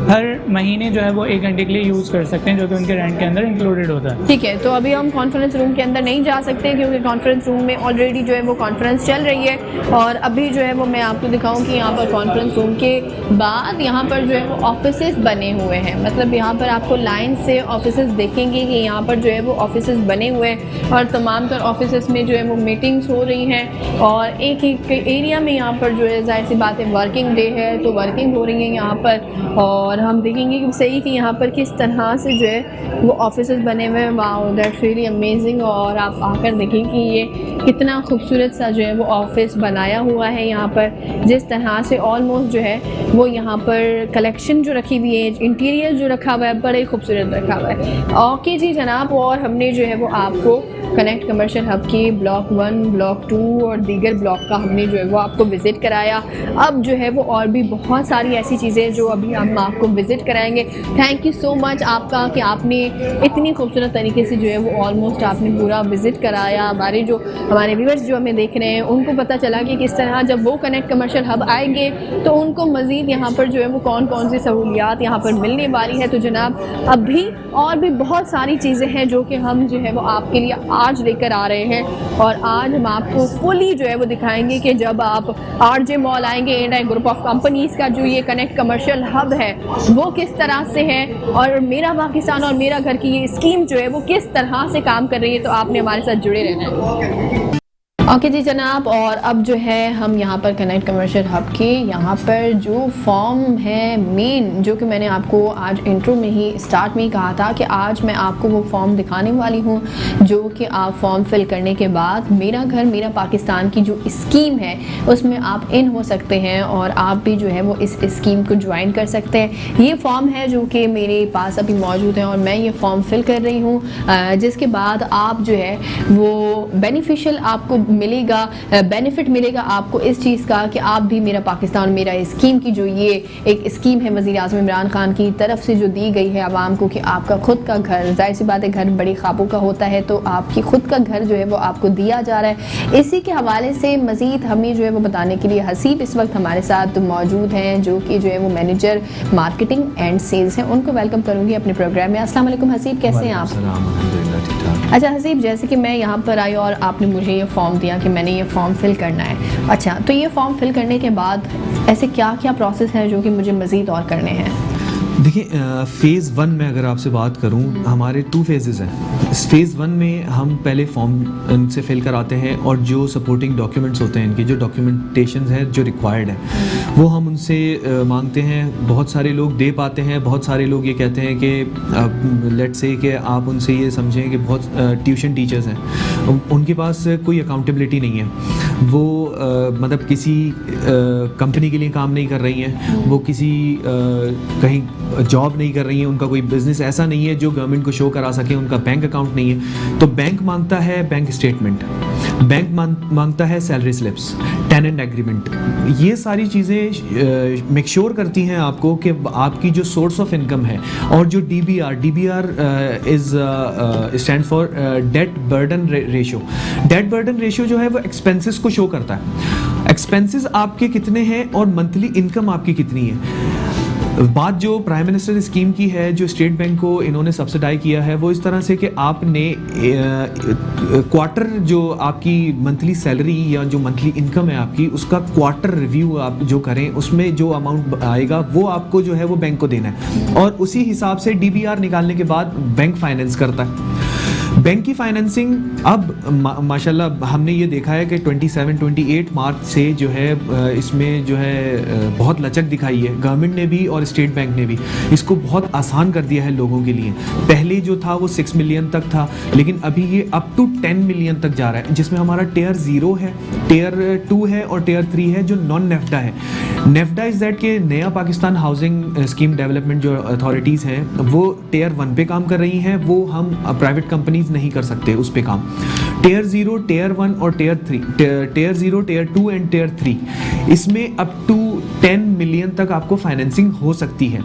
हर महीने जो है वो 1 घंटे के लिए यूज़ कर सकते हैं, जो कि उनके रेंट के अंदर इंक्लूडेड होता है। ठीक है, तो अभी हम कॉन्फ्रेंस रूम के अंदर नहीं जा सकते क्योंकि कॉन्फ्रेंस रूम में ऑलरेडी जो है वो कॉन्फ्रेंस चल रही है। और अभी जो है वो मैं आपको दिखाऊं कि यहाँ पर कॉन्फ्रेंस रूम के बाद यहाँ पर जो है वो ऑफिसेस बने हुए हैं, मतलब यहाँ पर आपको लाइन से ऑफिसेस देखेंगे कि यहाँ पर जो है वो ऑफिसेस बने हुए हैं और तमाम तर ऑफिसेस में जो है वो मीटिंग्स हो रही हैं। और एक एक एरिया में यहाँ पर जो है जाहिर सी बात है वर्किंग डे है तो वर्किंग हो रही है यहाँ पर। और हम देखेंगे कि सही कि यहाँ पर किस तरह से जो है वो ऑफिसेस बने हुए हैं। Wow, that's really amazing. और आप आकर देखें कि ये कितना खूबसूरत सा जो है वो ऑफिस बनाया हुआ है यहाँ पर, जिस तरह से ऑलमोस्ट जो है वो यहाँ पर कलेक्शन जो रखी हुई है, इंटीरियर जो रखा हुआ है, बड़े खूबसूरत रखा हुआ है। ओके जी जनाब, और हमने जो है वो आपको कनेक्ट कमर्शियल हब की ब्लॉक 1, ब्लॉक 2 और दीगर ब्लॉक का हमने जो है वो आपको विज़िट कराया। अब जो है वो और भी बहुत सारी ऐसी चीज़ें जो अभी हम आपको विज़िट कराएंगे। थैंक यू सो मच आपका कि आपने इतनी खूबसूरत तरीके से जो है वो ऑलमोस्ट आपने पूरा विज़िट कराया। हमारे व्यूअर्स जो हमें देख रहे हैं उनको पता चला कि किस तरह जब वो कनेक्ट कमर्शियल हब आएंगे तो उनको मज़ीद यहाँ पर जो है वो कौन कौन सी सहूलियात यहाँ पर मिलने वाली है। तो जनाब, अभी और भी बहुत सारी चीज़ें हैं जो कि हम जो है वो आपके लिए आज लेकर आ रहे हैं। और आज हम आपको फुली जो है वो दिखाएंगे कि जब आप आरजे मॉल आएंगे, एंड ग्रुप ऑफ कंपनीज़ का जो ये कनेक्ट कमर्शियल हब है वो किस तरह से है और मेरा पाकिस्तान और मेरा घर की ये स्कीम जो है वो किस तरह से काम कर रही है। तो आपने हमारे साथ जुड़े रहना है। ओके जी जनाब, और अब जो है हम यहाँ पर कनेक्ट कमर्शियल हब के यहाँ पर जो फॉर्म है मेन, जो कि मैंने आपको आज इंट्रो में ही स्टार्ट में ही कहा था कि आज मैं आपको वो फॉर्म दिखाने वाली हूँ जो कि आप फॉर्म फिल करने के बाद मेरा घर मेरा पाकिस्तान की जो स्कीम है उसमें आप इन हो सकते हैं और आप भी जो है वो इस स्कीम को ज्वाइन कर सकते हैं। ये फॉर्म है जो कि मेरे पास अभी मौजूद है और मैं ये फॉर्म फिल कर रही हूँ, जिसके बाद आप जो है वो बेनिफिशियल आपको मिलेगा, बेनिफिट मिलेगा आपको इस चीज़ का कि आप भी मेरा पाकिस्तान मेरा स्कीम की जो ये एक स्कीम है वज़ीर आज़म इमरान खान की तरफ से जो दी गई है आवाम को कि आपका खुद का घर, जाहिर सी बात है घर बड़ी ख्वाबों का होता है, तो आपकी खुद का घर जो है वो आपको दिया जा रहा है। इसी के हवाले से मज़ीद हमें जो है वो बताने के लिए हसीब इस वक्त हमारे साथ मौजूद हैं जो कि जो है वो मैनेजर मार्केटिंग एंड सेल्स हैं। उनको वेलकम करूँगी अपने प्रोग्राम में। अस्सलाम वालेकुम हसीब, कैसे हैं आप? अच्छा हसीब, जैसे कि मैं यहाँ पर आई और आपने मुझे ये फॉर्म दिया कि मैंने ये फॉर्म फिल करना है। अच्छा, तो ये फॉर्म फिल करने के बाद ऐसे क्या क्या प्रोसेस है जो कि मुझे मज़ीद और करने हैं? देखिए, फ़ेज़ 1 में अगर आपसे बात करूं, हमारे 2 फेजेस हैं। इस फ़ेज़ 1 में हम पहले फॉर्म इनसे फिल कराते हैं और जो सपोर्टिंग डॉक्यूमेंट्स होते हैं, इनकी जो डॉक्यूमेंटेशन है जो रिक्वायर्ड है वो हम उनसे मांगते हैं। बहुत सारे लोग दे पाते हैं, बहुत सारे लोग ये कहते हैं कि लेट्स से कि आप उनसे ये समझें कि बहुत ट्यूशन टीचर्स हैं, उनके पास कोई अकाउंटेबिलिटी नहीं है। वो मतलब किसी कंपनी के लिए काम नहीं कर रही हैं, वो किसी कहीं जॉब नहीं कर रही हैं, उनका कोई बिजनेस ऐसा नहीं है जो गवर्नमेंट को शो करा सके, उनका बैंक अकाउंट नहीं है, तो बैंक मांगता है बैंक स्टेटमेंट, बैंक मांगता है सैलरी स्लिप्स, टेनेंट एग्रीमेंट। ये सारी चीज़ें मेक श्योर करती हैं आपको कि आपकी जो सोर्स ऑफ इनकम है, और जो DBR is stand for debt burden ratio. Debt burden ratio जो है वो एक्सपेंसेस को शो करता है, एक्सपेंसेस आपके कितने हैं और मंथली इनकम आपकी कितनी है। बात जो प्राइम मिनिस्टर स्कीम की है, जो स्टेट बैंक को इन्होंने सब्सिडाइज किया है, वो इस तरह से कि आपने क्वार्टर जो आपकी मंथली सैलरी या जो मंथली इनकम है आपकी, उसका क्वार्टर रिव्यू आप जो करें, उसमें जो अमाउंट आएगा वो आपको जो है वो बैंक को देना है, और उसी हिसाब से DBR निकालने के बाद बैंक फाइनेंस करता है। बैंक की फाइनेंसिंग अब माशाल्लाह हमने ये देखा है कि 27-28 मार्च से जो है इसमें जो है बहुत लचक दिखाई है गवर्नमेंट ने भी और स्टेट बैंक ने भी। इसको बहुत आसान कर दिया है लोगों के लिए। पहले जो था वो 6 मिलियन तक था, लेकिन अभी ये अप टू 10 मिलियन तक जा रहा है, जिसमें हमारा टियर 0 है, टियर 2 है और टियर 3 है जो नॉन नेफ्डा है। नेफ्डा इज़ दैट के नया पाकिस्तान हाउसिंग स्कीम डेवलपमेंट जो अथॉरिटीज़ हैं वो टियर 1 पे काम कर रही हैं, वो हम प्राइवेट कंपनीज नहीं कर सकते उस पे काम। टियर 0, टियर 1 और tier 3, tier 0, tier 2 and tier 3, इसमें अप टू 10 मिलियन तक आपको फाइनेंसिंग हो सकती है।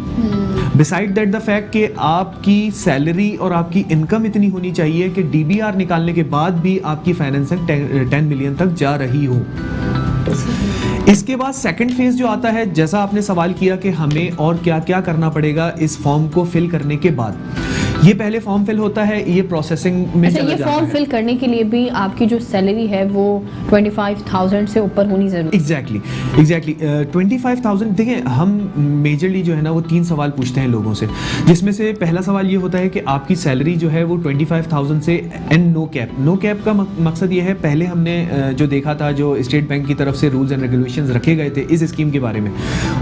बिसाइड दैट द फैक्ट कि आपकी सैलरी और आपकी इनकम इतनी होनी चाहिए कि DBR निकालने के बाद भी आपकी फाइनेंसिंग 10 मिलियन तक जा रही हो। इसके बाद सेकंड फेज जो आता है, जैसा आपने सवाल किया कि हमें और क्या क्या करना पड़ेगा इस फॉर्म को फिल करने के बाद, ये पहले फॉर्म फिल होता है, ये प्रोसेसिंग में अच्छा, चला ये जाता फॉर्म है। फिल करने के लिए भी आपकी जो सैलरी है वो 25,000 से ऊपर होनी जरूरी। एग्जैक्टली 25,000। देखिए हम मेजरली जो है ना वो 3 सवाल पूछते हैं लोगों से, जिसमें से पहला सवाल ये होता है कि आपकी सैलरी जो है वो 25,000 से and no cap. No cap का मकसद ये है, पहले हमने जो देखा था, जो स्टेट बैंक की तरफ से रूल्स एंड रेगुलेशंस रखे गए थे इस स्कीम के बारे में,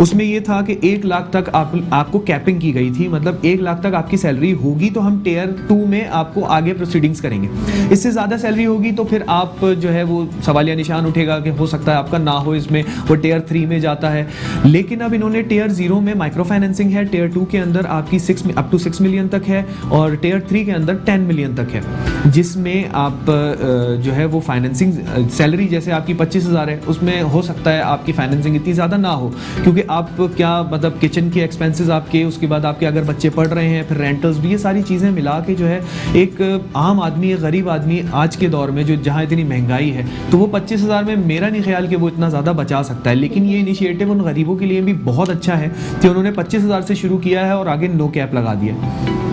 उसमें ये था कि 1 लाख तक आपको कैपिंग की गई थी, मतलब 1 लाख तक आपकी सैलरी होगी तो हम टियर 2 में आपको आगे प्रोसीडिंग्स करेंगे। इससे ज़्यादा सैलरी होगी तो फिर आप जो है वो सवालिया निशान उठेगा कि हो सकता है आपका ना हो इसमें, वो टियर 3 में जाता है। लेकिन अब इन्होंने टियर 0 में माइक्रो फाइनेंसिंग है, टियर 2 के अंदर आपकी अप टू 6 मिलियन तक है, और टियर 3 के अंदर 10 मिलियन तक है, जिसमें आप जो है वो फाइनेंसिंग सैलरी जैसे आपकी 25,000 है, उसमें हो सकता है आपकी फाइनेंसिंग इतनी ज़्यादा ना हो, क्योंकि आप क्या मतलब किचन के एक्सपेंसेस आपके, उसके बाद आपके अगर बच्चे पढ़ रहे हैं, फिर रेंटल्स भी, ये सारी चीज़ें मिला के जो है एक आम आदमी, गरीब आदमी आज के दौर में जो जहाँ इतनी महंगाई है, तो वो 25,000 में मेरा नहीं ख्याल कि वो इतना ज़्यादा बचा सकता है। लेकिन ये इनिशिएटिव उन गरीबों के लिए भी बहुत अच्छा है कि उन्होंने 25,000 से शुरू किया है और आगे नो कैप लगा दिया।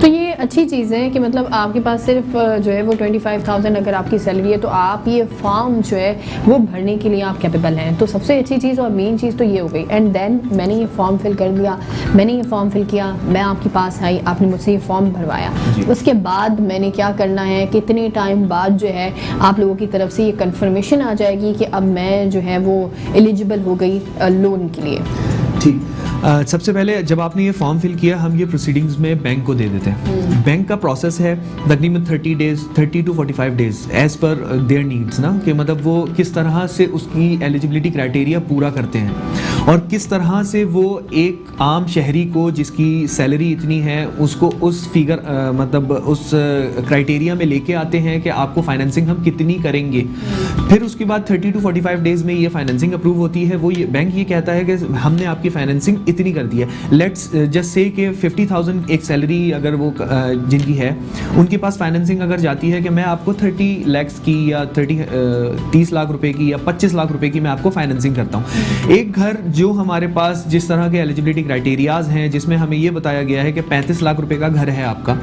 तो ये अच्छी चीज़ है कि मतलब आपके पास सिर्फ जो है वो 25,000 अगर आपकी सैलरी है तो आप ये फॉर्म जो है वो भरने के लिए आप कैपेबल हैं। तो सबसे अच्छी चीज़ और मेन चीज़ तो ये हो गई। एंड देन मैंने ये फॉर्म फिल कर दिया, मैंने ये फॉर्म फिल किया, मैं आपके पास आई, आपने मुझसे ये फॉर्म भरवाया, उसके बाद मैंने क्या करना है, कितने टाइम बाद जो है आप लोगों की तरफ से ये कंफर्मेशन आ जाएगी कि अब मैं जो है वो एलिजिबल हो गई लोन के लिए? ठीक, सबसे पहले जब आपने ये फॉर्म फिल किया, हम ये प्रोसीडिंग्स में बैंक को दे देते हैं। बैंक का प्रोसेस है तकरीबन 30 to 45 days as per their needs ना, कि मतलब वो किस तरह से उसकी एलिजिबिलिटी क्राइटेरिया पूरा करते हैं और किस तरह से वो एक आम शहरी को जिसकी सैलरी इतनी है उसको उस फिगर मतलब उस क्राइटेरिया में लेके आते हैं कि आपको फाइनेंसिंग हम कितनी करेंगे। फिर उसके बाद 30 to 45 डेज में ये फाइनेंसिंग अप्रूव होती है। वो बैंक ये कहता है कि हमने आपकी फाइनेंसिंग इतनी कर दी है। लेट्स जस्ट से कि 50,000 एक सैलरी अगर वो जिनकी है, उनके पास फाइनेंसिंग अगर जाती है कि मैं आपको 30 लाख की या 30 लाख रुपए की या 25 लाख रुपए की मैं आपको फाइनेंसिंग करता हूँ। एक घर जो हमारे पास जिस तरह के एलिजिबिलिटी क्राइटेरियाज हैं, जिसमें हमें ये बताया गया है कि 35 लाख रुपए का घर है आपका,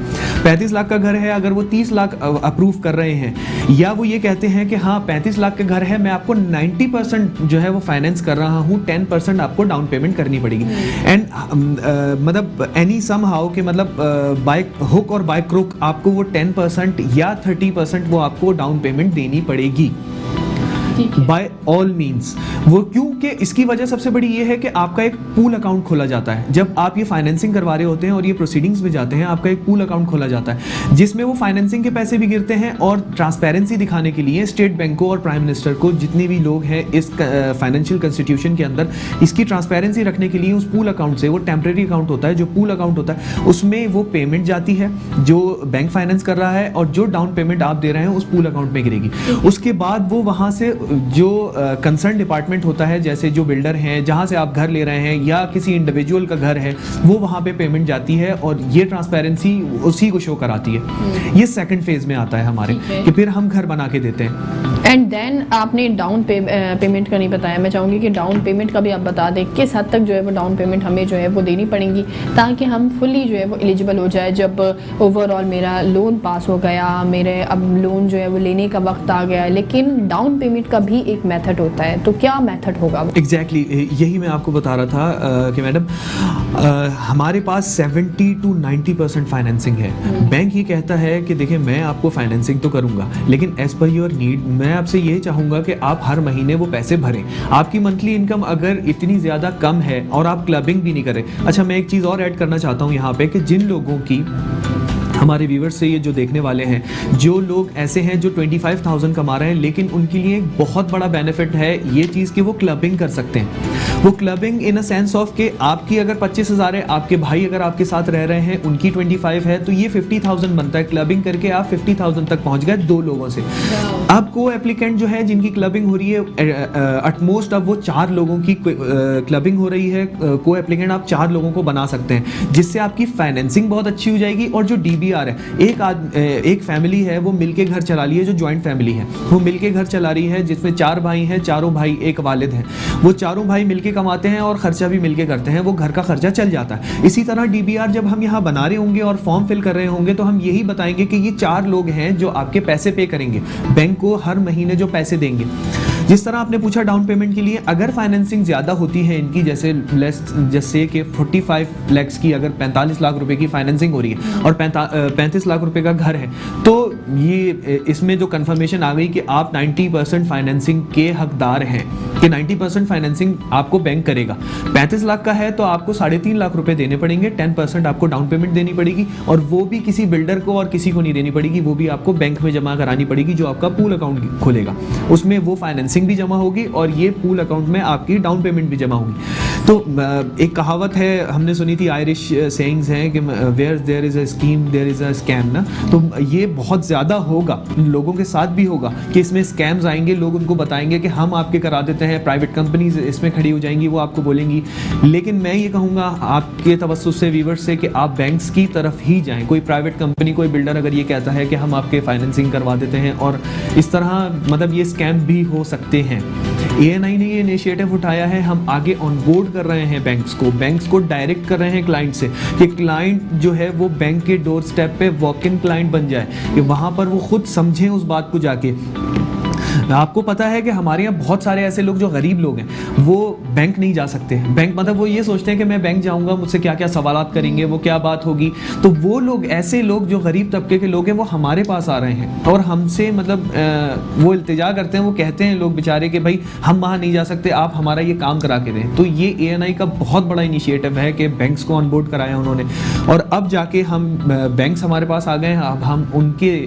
35 लाख का घर है, अगर वो 30 लाख अप्रूव कर रहे हैं या वो ये कहते हैं कि हाँ 35 लाख का घर है, मैं आपको 90% जो है वो फाइनेंस कर रहा हूँ, 10% आपको डाउन पेमेंट करनी पड़ेगी। एंड मतलब एनी सम हाउ के मतलब बाय हुक और बाय क्रुक आपको वो 10% या 30% वो आपको डाउन पेमेंट देनी पड़ेगी। बाय ऑल मीन्स वो क्योंकि इसकी वजह सबसे बड़ी ये है कि आपका एक पूल अकाउंट खोला जाता है। जब आप ये फाइनेंसिंग करवा रहे होते हैं और ये प्रोसीडिंग्स में जाते हैं, आपका एक पूल अकाउंट खोला जाता है जिसमें वो फाइनेंसिंग के पैसे भी गिरते हैं, और ट्रांसपेरेंसी दिखाने के लिए स्टेट बैंक को और प्राइम मिनिस्टर को, जितने भी लोग हैं इस फाइनेंशियल कंस्टिट्यूशन के अंदर, इसकी ट्रांसपेरेंसी रखने के लिए उस पूल अकाउंट से, वो टेम्प्रेरी अकाउंट होता है, जो पूल अकाउंट होता है उसमें वो पेमेंट जाती है जो बैंक फाइनेंस कर रहा है, और जो डाउन पेमेंट आप दे रहे हैं उस पूल अकाउंट में गिरेगी। उसके बाद वो वहाँ से जो कंसर्न डिपार्टमेंट होता है, जैसे जो बिल्डर हैं जहाँ से आप घर ले रहे हैं या किसी इंडिविजुअल का घर है, वो वहाँ पे पेमेंट जाती है और ये ट्रांसपेरेंसी उसी को शो कराती है। ये सेकंड फेज में आता है हमारे, कि फिर हम घर बना के देते हैं। एंड देन आपने डाउन पेमेंट का नहीं बताया, मैं चाहूँगी कि डाउन पेमेंट का भी आप बता दें किस हद तक जो है वो डाउन पेमेंट हमें जो है वो देनी पड़ेगी, ताकि हम फुली जो है वो एलिजिबल हो जाए। जब ओवरऑल मेरा लोन पास हो गया, मेरे अब लोन जो है वो लेने का वक्त आ गया, लेकिन डाउन पेमेंट का भी एक मेथड होता है, तो क्या मेथड होगा? एग्जैक्टली यही मैं आपको बता रहा था कि मैडम हमारे पास 70 to 90% फाइनेंसिंग है। बैंक ये कहता है कि देखिए मैं आपको फाइनेंसिंग तो करूंगा, लेकिन एज पर योर नीड मैं आपसे ये चाहूँगा कि आप हर महीने वो पैसे भरें। आपकी मंथली इनकम अगर इतनी ज़्यादा कम है और आप क्लबिंग भी नहीं कर रहे। अच्छा, मैं एक चीज़ और ऐड करना चाहता हूँ यहाँ पे कि जिन लोगों की, हमारे व्यूवर्स से ये जो देखने वाले हैं, जो लोग ऐसे हैं जो 25,000 कमा रहे हैं, लेकिन उनके लिए एक बहुत बड़ा बेनिफिट है ये चीज़ कि वो क्लबिंग कर सकते हैं। वो clubbing in a sense of कि आपकी अगर 25,000 है, आपके भाई अगर आपके साथ रह रहे हैं, उनकी 25 है, तो ये 50,000 बनता है। क्लबिंग करके आप 50,000 तक पहुंच गए 2 लोगों से। अब को एप्लीकेंट जो है जिनकी क्लबिंग हो रही है, एटमोस्ट अब वो 4 लोगों की क्लबिंग हो रही है। को एप्लीकेंट आप 4 लोगों को बना सकते हैं, जिससे आपकी फाइनेंसिंग बहुत अच्छी हो जाएगी। और जो DBR है, एक फैमिली है वो मिलके घर चला रही है, जो जॉइंट फैमिली है वो मिलके घर चला रही है, जिसमें 4 भाई हैं, चारों भाई एक वालिद हैं, वो चारों भाई मिलके कमाते हैं और खर्चा भी मिलके करते हैं, वो घर का खर्चा चल जाता है। इसी तरह DBR जब हम यहाँ बना रहे होंगे और फॉर्म फिल कर रहे होंगे, तो हम यही बताएंगे कि ये 4 लोग हैं जो आपके पैसे पे करेंगे, बैंक को हर महीने जो पैसे देंगे। जिस तरह आपने पूछा डाउन पेमेंट के लिए, अगर फाइनेंसिंग ज़्यादा होती है इनकी, जैसे कि 45 लाख की, अगर 45 लाख रुपए की फाइनेंसिंग हो रही है और 35 लाख रुपए का घर है, तो ये इसमें जो कंफर्मेशन आ गई कि आप 90% फाइनेंसिंग के हकदार हैं, कि 90% फाइनेंसिंग आपको बैंक करेगा। 35 लाख का है तो आपको 3.5 लाख रुपए देने पड़ेंगे, 10% आपको डाउन पेमेंट देनी पड़ेगी, और वो भी किसी बिल्डर को और किसी को नहीं देनी पड़ेगी, वो भी आपको बैंक में जमा करानी पड़ेगी, जो आपका पूल अकाउंट खोलेगा। उसमें वो फाइनेंसिंग भी जमा होगी और ये पूल अकाउंट में आपकी डाउन पेमेंट भी जमा होगी। तो एक कहावत है, हमने सुनी थी, आयरिश सेइंग्स हैं कि where there is a scheme there is a scam ना। तो ये बहुत ज़्यादा होगा, लोगों के साथ भी होगा कि इसमें स्कैम्स आएंगे, लोग उनको बताएंगे कि हम आपके करा देते हैं, प्राइवेट कंपनीज इसमें खड़ी हो जाएंगी, वो आपको बोलेंगी। लेकिन मैं ये कहूँगा आपके तवस्सुस से, व्यूअर्स से, कि आप बैंक्स की तरफ ही जाएँ। कोई प्राइवेट कंपनी, कोई बिल्डर अगर ये कहता है कि हम आपके फाइनेंसिंग करवा देते हैं, और इस तरह मतलब ये स्कैम भी हो सकते हैं। ANI ने ये इनिशिएटिव उठाया है, हम आगे ऑन बोर्ड कर रहे हैं बैंक्स को डायरेक्ट कर रहे हैं क्लाइंट से, कि क्लाइंट जो है वो बैंक के डोर स्टेप पे वॉक इन क्लाइंट बन जाए, कि वहाँ पर वो खुद समझें उस बात को जाके। आपको पता है कि हमारे यहाँ बहुत सारे ऐसे लोग जो गरीब लोग हैं, वो बैंक नहीं जा सकते। बैंक मतलब वो ये सोचते हैं कि मैं बैंक जाऊँगा, मुझसे क्या क्या सवालात करेंगे, वो क्या बात होगी। तो वो लोग, ऐसे लोग जो गरीब तबके के लोग हैं, वो हमारे पास आ रहे हैं और हमसे मतलब वो इल्तिजा करते हैं, वो कहते हैं लोग बेचारे कि भाई हम वहाँ नहीं जा सकते, आप हमारा ये काम करा के दें। तो ये ANI का बहुत बड़ा इनिशिएटिव है कि बैंक्स को ऑन बोर्ड कराया उन्होंने, और अब जाके हम बैंक्स हमारे पास आ गए हैं। अब हम उनके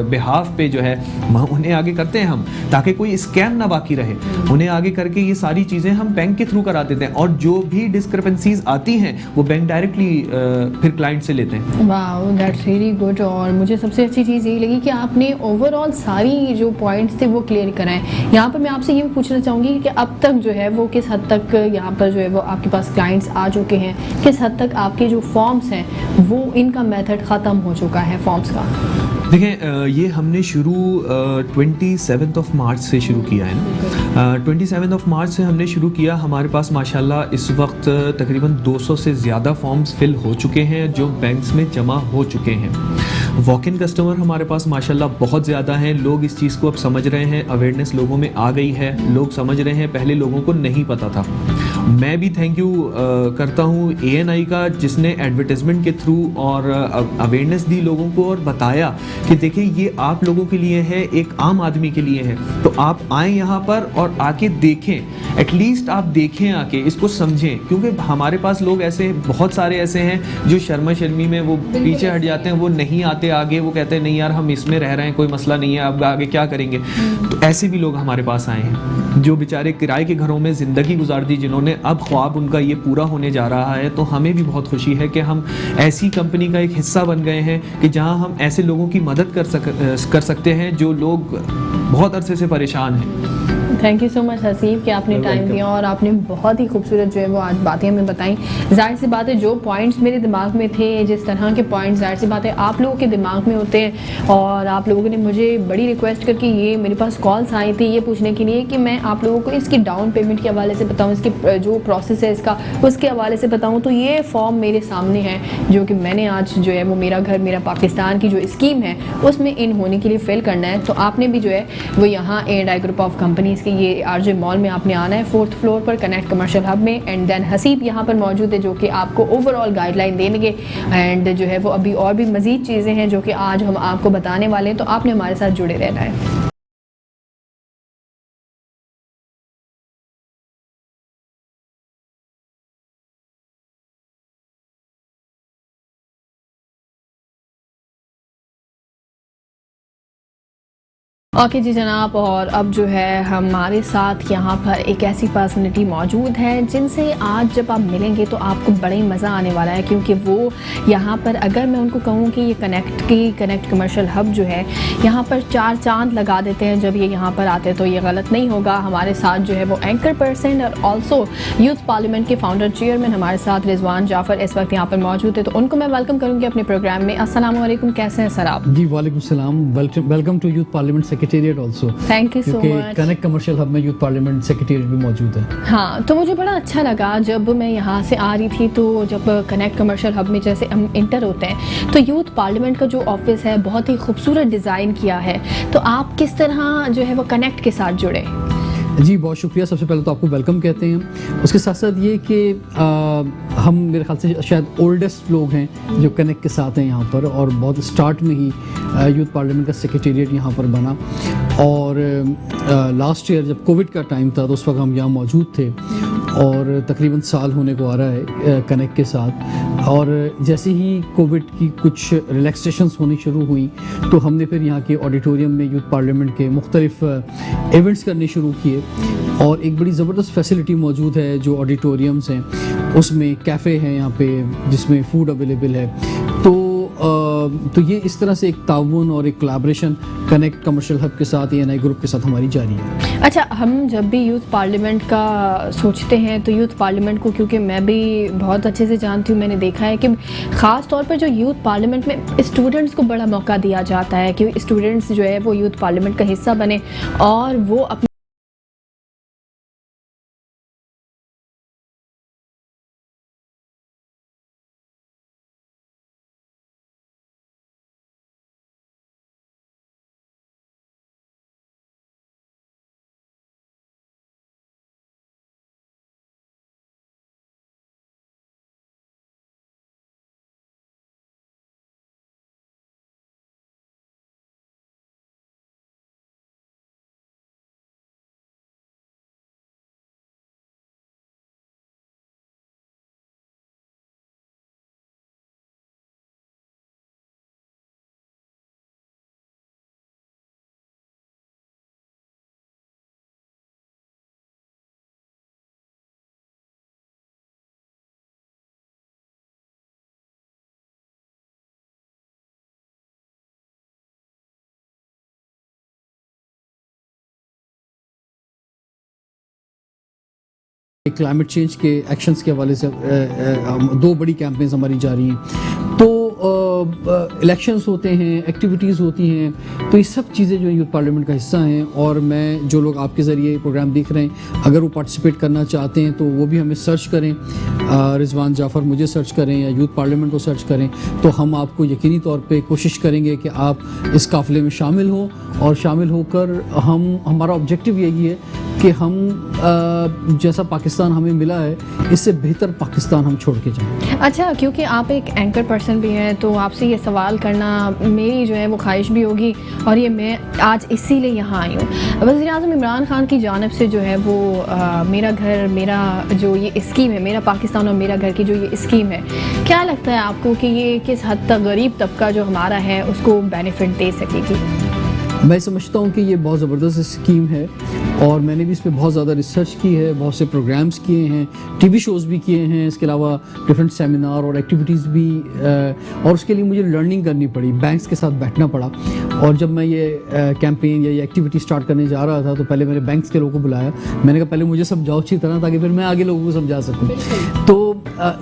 बिहाफ पे जो है उन्हें आगे करते हैं हम, ताकि कोई स्कैम ना बाकी रहे। उन्हें आगे करके ये सारी चीज़ें हम बैंक के थ्रू करा देते हैं, और जो भी डिस्क्रिपेंसीज आती हैं वो बैंक डायरेक्टली फिर क्लाइंट से लेते हैं। Wow, that's very good. और मुझे सबसे अच्छी चीज़ यही लगी कि आपने ओवरऑल सारी जो पॉइंट्स थे वो क्लियर कराएं। यहाँ पर मैं आपसे ये पूछना चाहूँगी कि अब तक जो है वो किस हद तक यहाँ पर जो है वो आपके पास क्लाइंट्स आ चुके हैं, किस हद तक आपके जो फॉर्म्स हैं वो इनका मेथड ख़त्म हो चुका है फॉर्म्स का? देखें, ये हमने शुरू 27 मार्च से शुरू किया है ना। 27 मार्च से हमने शुरू किया। हमारे पास माशाल्लाह इस वक्त तकरीबन 200 से ज़्यादा फॉर्म्स फिल हो चुके हैं, जो बैंक्स में जमा हो चुके हैं। वॉक इन कस्टमर हमारे पास माशाल्लाह बहुत ज़्यादा हैं। लोग इस चीज़ को अब समझ रहे हैं, अवेयरनेस लोगों में आ गई है, लोग समझ रहे हैं, पहले लोगों को नहीं पता था। मैं भी थैंक यू करता हूँ ANI का, जिसने एडवर्टाइजमेंट के थ्रू और अवेयरनेस दी लोगों को और बताया कि देखिए ये आप लोगों के लिए है, एक आम आदमी के लिए है, तो आप आएँ यहाँ पर और आके देखें, एटलीस्ट आप देखें आके, इसको समझें, क्योंकि हमारे पास लोग ऐसे बहुत सारे ऐसे हैं जो शर्मा शर्मी में वो पीछे हट जाते हैं, वो नहीं आते आगे, वो कहते हैं नहीं यार हम इसमें रह रहे हैं, कोई मसला नहीं है, अब आगे क्या करेंगे। तो ऐसे भी लोग हमारे पास आए हैं जो बेचारे किराए के घरों में ज़िंदगी गुजार दी, जिन्होंने अब ख्वाब उनका ये पूरा होने जा रहा है। तो हमें भी बहुत खुशी है कि हम ऐसी कंपनी का एक हिस्सा बन गए हैं कि जहां हम ऐसे लोगों की मदद कर सकते हैं जो लोग बहुत अरसे से परेशान हैं। Thank you so much Haseeb कि आपने टाइम दिया और आपने बहुत ही खूबसूरत जो है वो आज बातें हमें बताई। जाहिर सी बात है जो पॉइंट्स मेरे दिमाग में थे, जिस तरह के पॉइंट्स जाहिर सी बात है आप लोगों के दिमाग में होते हैं, और आप लोगों ने मुझे बड़ी रिक्वेस्ट करके ये मेरे पास कॉल्स आई थी ये पूछने के लिए कि मैं आप लोगों को इसकी डाउन पेमेंट के हवाले से बताऊँ, इसकी जो प्रोसेस है इसका उसके हवाले से बताऊँ। तो ये फॉर्म मेरे सामने है जो कि मैंने आज जो है वो मेरा घर मेरा पाकिस्तान की जो स्कीम है उसमें इन होने के लिए फिल करना है। तो आपने भी जो है वो यहाँ A&I ग्रुप ऑफ कंपनीज़ के ये RJ मॉल में आपने आना है, 4th फ्लोर पर कनेक्ट कमर्शियल हब में। एंड देन हसीब यहाँ पर मौजूद है जो कि आपको ओवरऑल गाइडलाइन देंगे, एंड जो है वो अभी और भी मज़ीद चीज़ें हैं जो कि आज हम आपको बताने वाले हैं, तो आपने हमारे साथ जुड़े रहना है। ओके जी जनाब, और अब जो है हमारे साथ यहाँ पर एक ऐसी पर्सनैलिटी मौजूद है जिनसे आज जब आप मिलेंगे तो आपको बड़ा ही मज़ा आने वाला है, क्योंकि वो यहाँ पर अगर मैं उनको कहूँ कि ये कनेक्ट कमर्शियल हब जो है यहाँ पर 4 चांद लगा देते हैं जब ये यहाँ पर आते हैं, तो ये गलत नहीं होगा। हमारे साथ जो है वो एंकर पर्सन और ऑल्सो यूथ पार्लियामेंट के फाउंडर चेयरमैन हमारे साथ रिजवान जाफ़र इस वक्त यहाँ पर मौजूद है, तो उनको मैं वेलकम करूँगी अपने प्रोग्राम में। अस्सलाम वालेकुम, कैसे हैं सर आप? जी वालेकुम सलाम, welcome to youth parliament secretariat also. Thank you so much. Connect commercial hub में यूथ पार्लियामेंट सेक्रेटेरिएट भी मौजूद है। हाँ, तो मुझे बड़ा अच्छा लगा जब मैं यहाँ से आ रही थी, तो जब कनेक्ट कमर्शियल हब में जैसे हम इंटर होते हैं तो यूथ पार्लियामेंट का जो ऑफिस है बहुत ही खूबसूरत डिज़ाइन किया है, तो आप किस तरह जो है वो कनेक्ट के साथ जुड़े? जी बहुत शुक्रिया, सबसे पहले तो आपको वेलकम कहते हैं। उसके साथ साथ ये कि हम मेरे ख्याल से शायद ओल्डेस्ट लोग हैं जो कनेक्ट के साथ हैं यहाँ पर, और बहुत स्टार्ट में ही यूथ पार्लियामेंट का सेक्रेटेरिएट यहाँ पर बना, और लास्ट ईयर जब कोविड का टाइम था तो उस वक्त हम यहाँ मौजूद थे, और तकरीबन साल होने को आ रहा है कनेक्ट के साथ। और जैसे ही कोविड की कुछ रिलैक्सेशंस होनी शुरू हुई तो हमने फिर यहाँ के ऑडिटोरियम में यूथ पार्लियामेंट के मुख्तलिफ इवेंट्स करने शुरू किए, और एक बड़ी ज़बरदस्त फैसिलिटी मौजूद है जो ऑडिटोरियम्स हैं, उसमें कैफ़े हैं यहाँ पे जिसमें फ़ूड अवेलेबल है। तो ये इस तरह से एक ताउन और एक कोलैबोरेशन कनेक्ट कमर्शियल हब के साथ A&I ग्रुप के साथ हमारी जारी है। अच्छा, हम जब भी यूथ पार्लियामेंट का सोचते हैं तो यूथ पार्लियामेंट को, क्योंकि मैं भी बहुत अच्छे से जानती हूँ, मैंने देखा है कि ख़ास तौर पर जो यूथ पार्लियामेंट में स्टूडेंट्स को बड़ा मौका दिया जाता है कि स्टूडेंट्स जो है वो यूथ पार्लियामेंट का हिस्सा बने और वो अपने क्लाइमेट चेंज के एक्शंस के हवाले से 2 बड़ी कैंपेन्स हमारी जारी हैं। तो इलेक्शंस होते हैं, एक्टिविटीज़ होती हैं, तो ये सब चीज़ें जो यूथ पार्लियामेंट का हिस्सा हैं। और मैं जो लोग आपके ज़रिए प्रोग्राम देख रहे हैं, अगर वो पार्टिसिपेट करना चाहते हैं तो वो भी हमें सर्च करें, रिजवान जाफ़र मुझे सर्च करें या यूथ पार्लियामेंट को सर्च करें, तो हम आपको यकीनी तौर पे कोशिश करेंगे कि आप इस काफ़िले में शामिल हों, और शामिल होकर हमारा ऑब्जेक्टिव यही है कि हम जैसा पाकिस्तान हमें मिला है इससे बेहतर पाकिस्तान हम छोड़ के जाएं। अच्छा, क्योंकि आप एक एंकर पर्सन भी हैं तो आपसे ये सवाल करना मेरी जो है वो ख्वाहिश भी होगी, और ये मैं आज इसीलिए यहाँ आई हूँ। वज़ीर-ए-आज़म इमरान खान की जानिब से जो है वो मेरा घर मेरा जो ये स्कीम है, मेरा पाकिस्तान और मेरा घर की जो ये स्कीम है, क्या लगता है आपको कि ये किस हद तक गरीब तबका जो हमारा है उसको बेनिफिट दे सकेगी? मैं समझता हूँ कि ये बहुत ज़बरदस्त स्कीम है और मैंने भी इस पर बहुत ज़्यादा रिसर्च की है, बहुत से प्रोग्राम्स किए हैं, टीवी शोज़ भी किए हैं, इसके अलावा डिफरेंट सेमिनार और एक्टिविटीज़ भी, और उसके लिए मुझे लर्निंग करनी पड़ी, बैंक्स के साथ बैठना पड़ा। और जब मैं ये कैंपेन या ये एक्टिविटी स्टार्ट करने जा रहा था तो पहले मैंने बैंक्स के लोगों को बुलाया, मैंने कहा पहले मुझे समझाओ अच्छी तरह ताकि फिर मैं आगे लोगों को समझा सकूँ। तो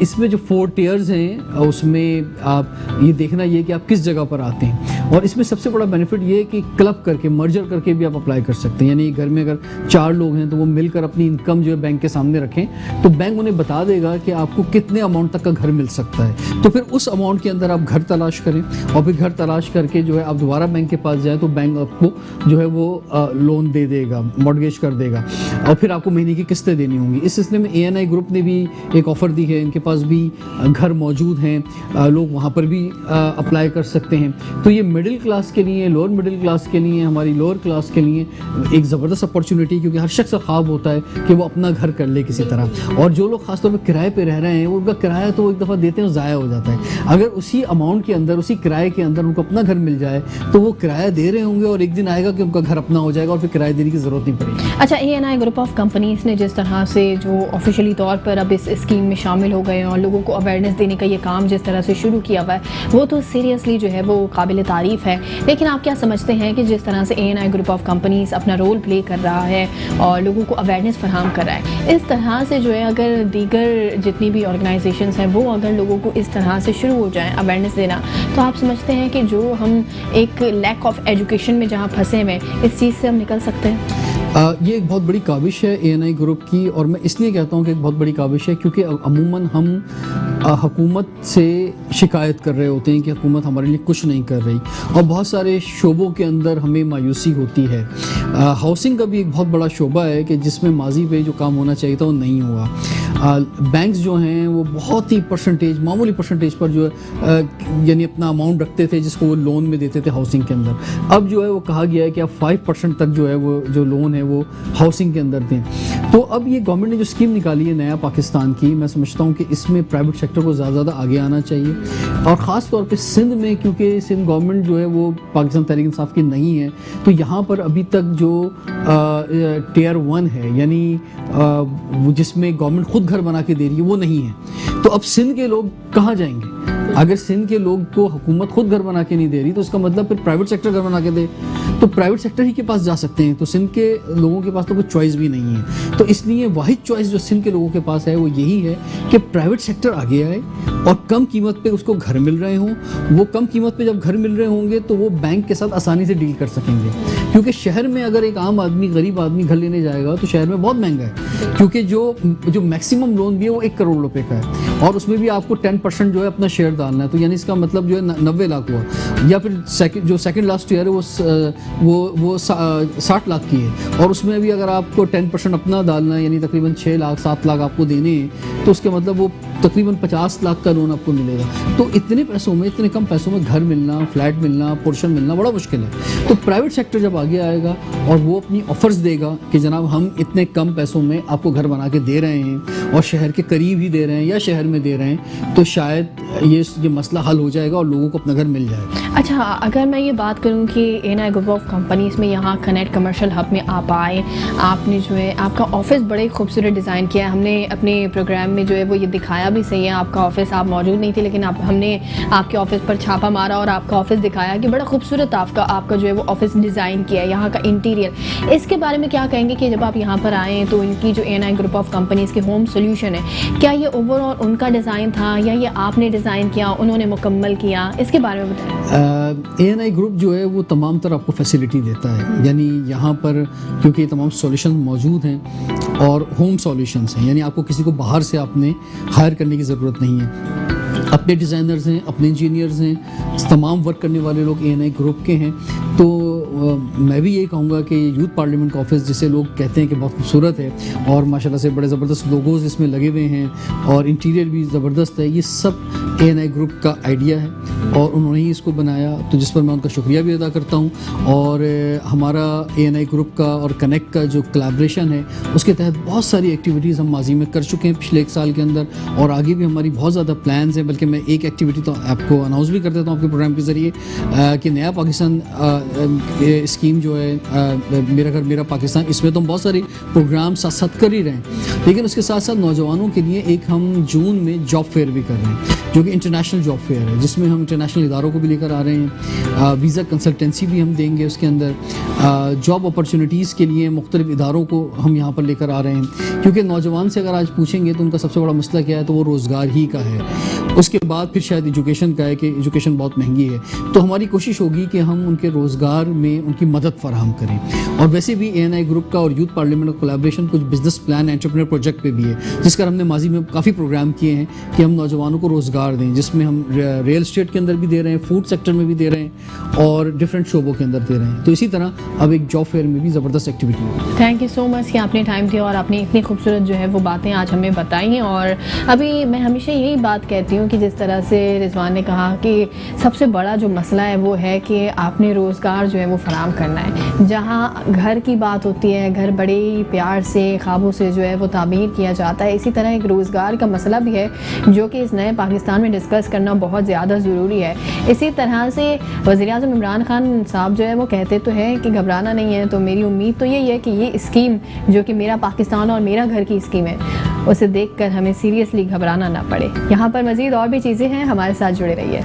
इसमें जो 4 टियर्स हैं उसमें आप ये देखना ये कि आप किस जगह पर आते हैं, और इसमें सबसे बड़ा बेनिफिट ये है कि क्लब करके मर्जर करके भी आप अप्लाई कर सकते हैं। यानी घर में अगर 4 लोग हैं तो वो मिलकर अपनी इनकम जो है बैंक के सामने रखें तो बैंक उन्हें बता देगा कि आपको कितने अमाउंट तक का घर मिल सकता है। तो फिर उस अमाउंट के अंदर आप घर तलाश करें और फिर घर तलाश करके जो है आप दोबारा बैंक के पास जाएँ तो बैंक आपको जो है वो लोन दे देगा, मॉर्गेज कर देगा, और फिर आपको महीने की किस्तें देनी होंगी। इस सिलसिले में ANI ग्रुप ने भी एक ऑफ़र दी है, इनके पास भी घर मौजूद हैं, लोग वहाँ पर भी अप्लाई कर सकते हैं। तो ये मिडिल क्लास के लिए, लोअर मिडिल क्लास के लिए, हमारी लोअर क्लास के लिए एक ज़बरदस्त अपॉर्चुनिटी, क्योंकि हर शख्स का ख्वाब होता है कि वो अपना घर कर ले किसी तरह। और जो लोग खासतौर पर किराए पे रह रहे हैं वो उनका किराया तो एक दफ़ा देते हैं ज़ाया हो जाता है। अगर उसी अमाउंट के अंदर, उसी किराए के अंदर उनको अपना घर मिल जाए तो वो किराया दे रहे होंगे और एक दिन आएगा कि उनका घर अपना हो जाएगा और फिर किराया देने की ज़रूरत नहीं पड़ेगी। अच्छा, ANI ग्रुप ऑफ कंपनीज़ ने जिस तरह से जो ऑफिशियली तौर पर अब इस स्कीम में शामिल हो गए हैं और लोगों को अवेयरनेस देने का ये काम जिस तरह से शुरू किया हुआ है वो तो सीरियसली जो है वो काबिल तारीफ़ है। लेकिन आप क्या समझते हैं कि जिस तरह से ANI ग्रुप ऑफ कंपनीज़ अपना रोल प्ले कर रहा है और लोगों को अवेयरनेस फराहम कर रहा है, इस तरह से जो है अगर दीगर जितनी भी ऑर्गेनाइजेशंस हैं वो अगर लोगों को इस तरह से शुरू हो जाएँ अवेयरनेस देना, तो आप समझते हैं कि जो हम एक लैक ऑफ एजुकेशन में जहाँ फंसे हुए इस चीज़ से हम निकल सकते हैं? ये एक बहुत बड़ी काविश है ANI ग्रुप की, और मैं इसलिए कहता हूँ कि एक बहुत बड़ी काविश है क्योंकि अमूमन हम हुकूमत से शिकायत कर रहे होते हैं कि हुकूमत हमारे लिए कुछ नहीं कर रही, और बहुत सारे शोबों के अंदर हमें मायूसी होती है। हाउसिंग का भी एक बहुत बड़ा शोबा है कि जिसमें माजी पे जो काम होना चाहिए था वो नहीं हुआ। बैंक्स जो हैं वो बहुत ही परसेंटेज, मामूली परसेंटेज पर जो है यानी अपना अमाउंट रखते थे जिसको वो लोन में देते थे हाउसिंग के अंदर। अब जो है वो कहा गया है कि अब 5% तक जो है वो जो लोन है वो हाउसिंग के अंदर दें। तो अब ये गवर्नमेंट ने जो स्कीम निकाली है नया पाकिस्तान की, मैं समझता हूँ कि इसमें प्राइवेट सेक्टर को ज़्यादा आगे आना चाहिए, और ख़ास तौर पे सिंध में, क्योंकि सिंध गवर्नमेंट जो है वो पाकिस्तान तहरीक इंसाफ की नहीं है, तो यहाँ पर अभी तक जो टियर 1 है यानी जिसमें गवर्नमेंट खुद घर बना के दे रही है वो नहीं है। तो अब सिंध के लोग कहाँ जाएंगे? अगर सिंध के लोग को हुकूमत खुद घर बना के नहीं दे रही तो इसका मतलब फिर प्राइवेट सेक्टर घर बना के दे, तो प्राइवेट सेक्टर ही के पास जा सकते हैं। तो सिंध के लोगों के पास तो कोई चॉइस भी नहीं है, तो इसलिए वाहिद चॉइस जो सिंध के लोगों के पास है वो यही है कि प्राइवेट सेक्टर आगे आए और कम कीमत पे उसको घर मिल रहे हों। वो कम कीमत पे जब घर मिल रहे होंगे तो वो बैंक के साथ आसानी से डील कर सकेंगे, क्योंकि शहर में अगर एक आम आदमी, गरीब आदमी घर लेने जाएगा तो शहर में बहुत महंगा है, क्योंकि जो मैक्सिमम लोन भी है वो 1 करोड़ रुपए का है, और उसमें भी आपको 10% जो है अपना शेयर डालना है। तो यानी इसका मतलब जो है 90 लाख हुआ, या फिर जो सेकंड लास्ट ईयर है वो 60 लाख की है, और उसमें भी अगर आपको 10% अपना डालना है यानी तकरीबन 6 लाख 7 लाख आपको देने हैं, तो उसके मतलब वो तकरीबन 50 लाख का लोन आपको मिलेगा। तो इतने पैसों में, इतने कम पैसों में घर मिलना, फ्लैट मिलना, पोर्शन मिलना बड़ा मुश्किल है। तो प्राइवेट सेक्टर जब आगे आएगा और वो अपनी ऑफर्स देगा कि जनाब हम इतने कम पैसों में आपको घर बना के दे रहे हैं और शहर के करीब ही दे रहे हैं या शहर में दे रहे हैं, तो शायद ये मसला हल हो जाएगा और लोगों को अपना घर मिल जाएगा। अच्छा, अगर मैं ये बात करूँ कि ANI ग्रुप ऑफ कंपनीज़ में यहाँ कनेक्ट कमर्शियल हब में आप आए, आपने जो है आपका ऑफिस बड़े खूबसूरत डिज़ाइन किया है। हमने अपने प्रोग्राम में जो है वो ये दिखाया भी सही है आपका ऑफिस, आप मौजूद नहीं थे लेकिन हमने आपके ऑफिस पर छापा मारा और आपका ऑफिस दिखाया कि बड़ा खूबसूरत आपका जो है वो ऑफिस डिज़ाइन किया है, यहाँ का इंटीरियर। इसके बारे में क्या कहेंगे कि जब आप यहाँ पर आएँ तो इनकी जो ANI ग्रुप ऑफ कंपनीज़ की होम सोल्यूशन है, क्या ये ओवरऑल उनका डिज़ाइन था या ये आपने डिज़ाइन किया, उन्होंने मुकम्मल किया? इसके बारे में बताएं। ANI ग्रुप जो है वो तमाम तरह आपको फैसिलिटी देता है, यानी यहाँ पर क्योंकि ये तमाम सॉल्यूशन मौजूद हैं और होम सॉल्यूशंस हैं, यानी आपको किसी को बाहर से आपने हायर करने की ज़रूरत नहीं है। अपने डिज़ाइनर्स हैं, अपने इंजीनियर्स हैं, तमाम वर्क करने वाले लोग ANI ग्रुप के हैं, तो मैं भी यही कहूँगा कि यूथ पार्लियामेंट का ऑफिस जिसे लोग कहते हैं कि बहुत खूबसूरत है और माशाल्लाह से बड़े ज़बरदस्त लोगोज़ इसमें लगे हुए हैं और इंटीरियर भी ज़बरदस्त है, ये सब ANI ग्रुप का आइडिया है और उन्होंने ही इसको बनाया, तो जिस पर मैं उनका शुक्रिया भी अदा करता हूँ। और हमारा ANI ग्रुप का और कनेक्ट का जो कोलैबोरेशन है उसके तहत बहुत सारी एक्टिविटीज़ हम माजी में कर चुके हैं पिछले 1 साल के अंदर, और आगे भी हमारी बहुत ज़्यादा प्लान्स हैं। बल्कि मैं एक एक्टिविटी तो आपको अनाउंस भी कर देता हूँ आपके प्रोग्राम के ज़रिए कि नया पाकिस्तान स्कीम जो है मेरा घर मेरा पाकिस्तान, इसमें तो हम बहुत सारे प्रोग्राम साथ साथ कर ही रहे हैं, लेकिन उसके साथ साथ नौजवानों के लिए एक हम जून में जॉब फेयर भी कर रहे हैं जो कि इंटरनेशनल जॉब फेयर है, जिसमें हम इंटरनेशनल इदारों को भी लेकर आ रहे हैं, वीज़ा कंसल्टेंसी भी हम देंगे उसके अंदर, जॉब अपॉर्चुनिटीज़ के लिए मुख्तलिफ इदारों को हम यहाँ पर लेकर आ रहे हैं। क्योंकि नौजवान से अगर आज पूछेंगे तो उनका सबसे बड़ा मसला क्या है, तो वो रोज़गार ही का है, उसके बाद फिर शायद एजुकेशन का है कि एजुकेशन बहुत महंगी है। तो हमारी कोशिश होगी कि हम उनके रोज़गार में उनकी मदद फराहम करें। और वैसे भी ANI ग्रुप का और यूथ पार्लियामेंट का कोलैबोरेशन कुछ बिजनेस प्लान एंटरप्रेन्योर प्रोजेक्ट पे भी है, जिसका हमने माजी में काफ़ी प्रोग्राम किए हैं कि हम नौजवानों को रोज़गार दें, जिसमें हम रियल एस्टेट के अंदर भी दे रहे हैं, फूड सेक्टर में भी दे रहे हैं और डिफरेंट शोबों के अंदर दे रहे हैं। तो इसी तरह अब एक जॉब फेयर में भी ज़बरदस्त एक्टिविटी है। थैंक यू सो मच कि आपने टाइम दिया और आपने इतनी खूबसूरत जो है वो बातें आज हमें बताई हैं। और अभी मैं हमेशा यही बात कहती हूँ कि जिस तरह से रिजवान ने कहा कि सबसे बड़ा जो मसला है वो है कि आपने रोज़गार जो है वो फराम करना है। जहाँ घर की बात होती है, घर बड़े ही प्यार से ख्वाबों से जो है वो तामीर किया जाता है, इसी तरह एक रोज़गार का मसला भी है जो कि इस नए पाकिस्तान में डिस्कस करना बहुत ज़्यादा ज़रूरी है। इसी तरह से वज़ीर-ए-आज़म इमरान खान साहब जो है वो कहते तो हैं कि घबराना नहीं है, तो मेरी उम्मीद तो यही है कि ये स्कीम जो कि मेरा पाकिस्तान और मेरा घर की स्कीम है, उसे देखकर हमें सीरियसली घबराना ना पड़े। यहाँ पर मज़ीद और भी चीज़ें हैं, हमारे साथ जुड़े रहिए।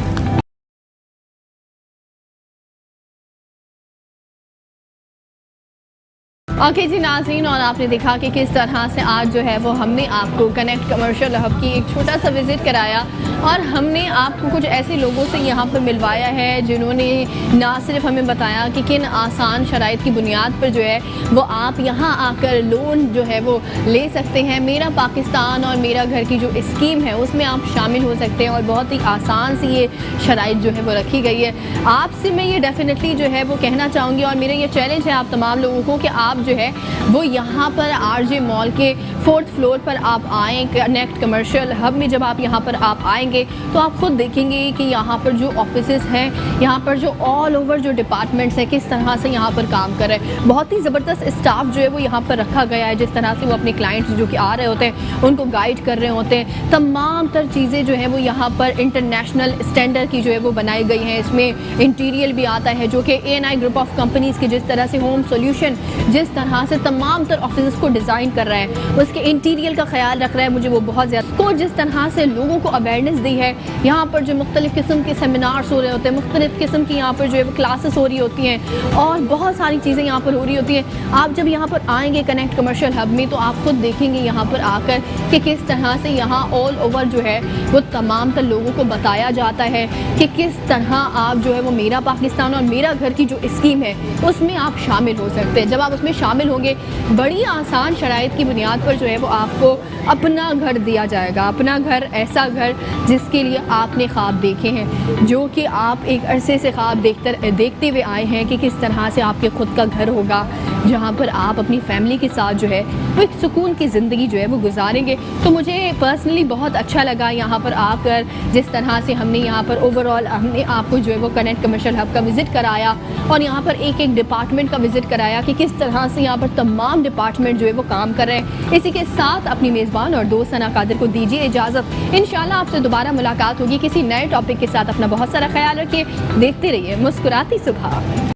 ओके जी नाज़रीन, और आपने देखा कि किस तरह से आज जो है वो हमने आपको कनेक्ट कमर्शियल हब की एक छोटा सा विज़िट कराया और हमने आपको कुछ ऐसे लोगों से यहाँ पर मिलवाया है जिन्होंने ना सिर्फ हमें बताया कि किन आसान शराइत की बुनियाद पर जो है वो आप यहाँ आकर लोन जो है वो ले सकते हैं। मेरा पाकिस्तान और मेरा घर की जो स्कीम है उसमें आप शामिल हो सकते हैं और बहुत ही आसान सी ये शराइत जो है वो रखी गई है। आपसे मैं ये डेफिनेटली जो है वो कहना चाहूँगी और मेरा ये चैलेंज है आप तमाम लोगों को कि आप जो है वो यहाँ पर RJ मॉल के 4th फ्लोर पर आप आएँ, कनेक्ट कमर्शियल हब में जब आप यहाँ पर आप आएंगे तो आप खुद देखेंगे कि यहाँ पर जो ऑफिसेस हैं, यहाँ पर जो ऑल ओवर जो डिपार्टमेंट्स हैं किस तरह से यहाँ पर काम कर रहे हैं। बहुत ही ज़बरदस्त स्टाफ जो है वो यहाँ पर रखा गया है, जिस तरह से वो अपने क्लाइंट्स जो कि आ रहे होते हैं उनको गाइड कर रहे होते हैं। तमाम तर चीज़ें जो है वो यहाँ पर इंटरनेशनल स्टैंडर्ड की जो है वो बनाई गई हैं। इसमें इंटीरियर भी आता है जो कि ANI ग्रुप ऑफ कंपनीज़ के जिस तरह से होम सोल्यूशन जिस तरह से तमाम तर ऑफिस को डिज़ाइन कर रहा है, उसके इंटीरियर का ख्याल रख रहा है, मुझे वो बहुत ज़्यादा को जिस तरह से लोगों को अवेयरनेस दी है। यहाँ पर जो मुख्तलिफ़ किस्म के सेमिनार्स हो रहे होते हैं, मुख्तलिफ़ किस्म की यहाँ पर जो है वो क्लासेस हो रही होती हैं और बहुत सारी चीज़ें यहाँ पर हो रही होती हैं। आप जब यहाँ पर आएंगे कनेक्ट कमर्शियल हब में तो आप खुद देखेंगे यहाँ पर आकर कि किस तरह से यहाँ ऑल ओवर जो है वो तमाम तर लोगों को बताया जाता है कि किस तरह आप जो है वो मेरा पाकिस्तान और मेरा घर की जो स्कीम है उसमें आप शामिल हो सकते हैं। जब आप उसमें शामिल होंगे बड़ी आसान शराइत की बुनियाद पर जो है वो आपको अपना घर दिया जाएगा, अपना घर, ऐसा घर जिसके लिए आपने ख्वाब देखे हैं, जो कि आप एक अरसे से ख्वाब देखते हुए आए हैं कि किस तरह से आपके खुद का घर होगा जहाँ पर आप अपनी फैमिली के साथ जो है वो एक सुकून की ज़िंदगी जो है वो गुजारेंगे। तो मुझे पर्सनली बहुत अच्छा लगा यहाँ पर आकर, जिस तरह से हमने यहाँ पर ओवरऑल हमने आपको जो है वो कनेक्ट कमर्शियल हब का विज़िट कराया और यहाँ पर एक एक डिपार्टमेंट का विज़िट कराया कि किस तरह से यहाँ पर तमाम डिपार्टमेंट जो है वो काम कर रहे हैं। इसी के साथ अपनी मेज़बान और दोस्त सना कादिर को दीजिए इजाज़त। इंशाल्लाह आपसे दोबारा मुलाकात होगी किसी नए टॉपिक के साथ। अपना बहुत सारा ख्याल रखिए, देखते रहिए मुस्कुराती सुबह।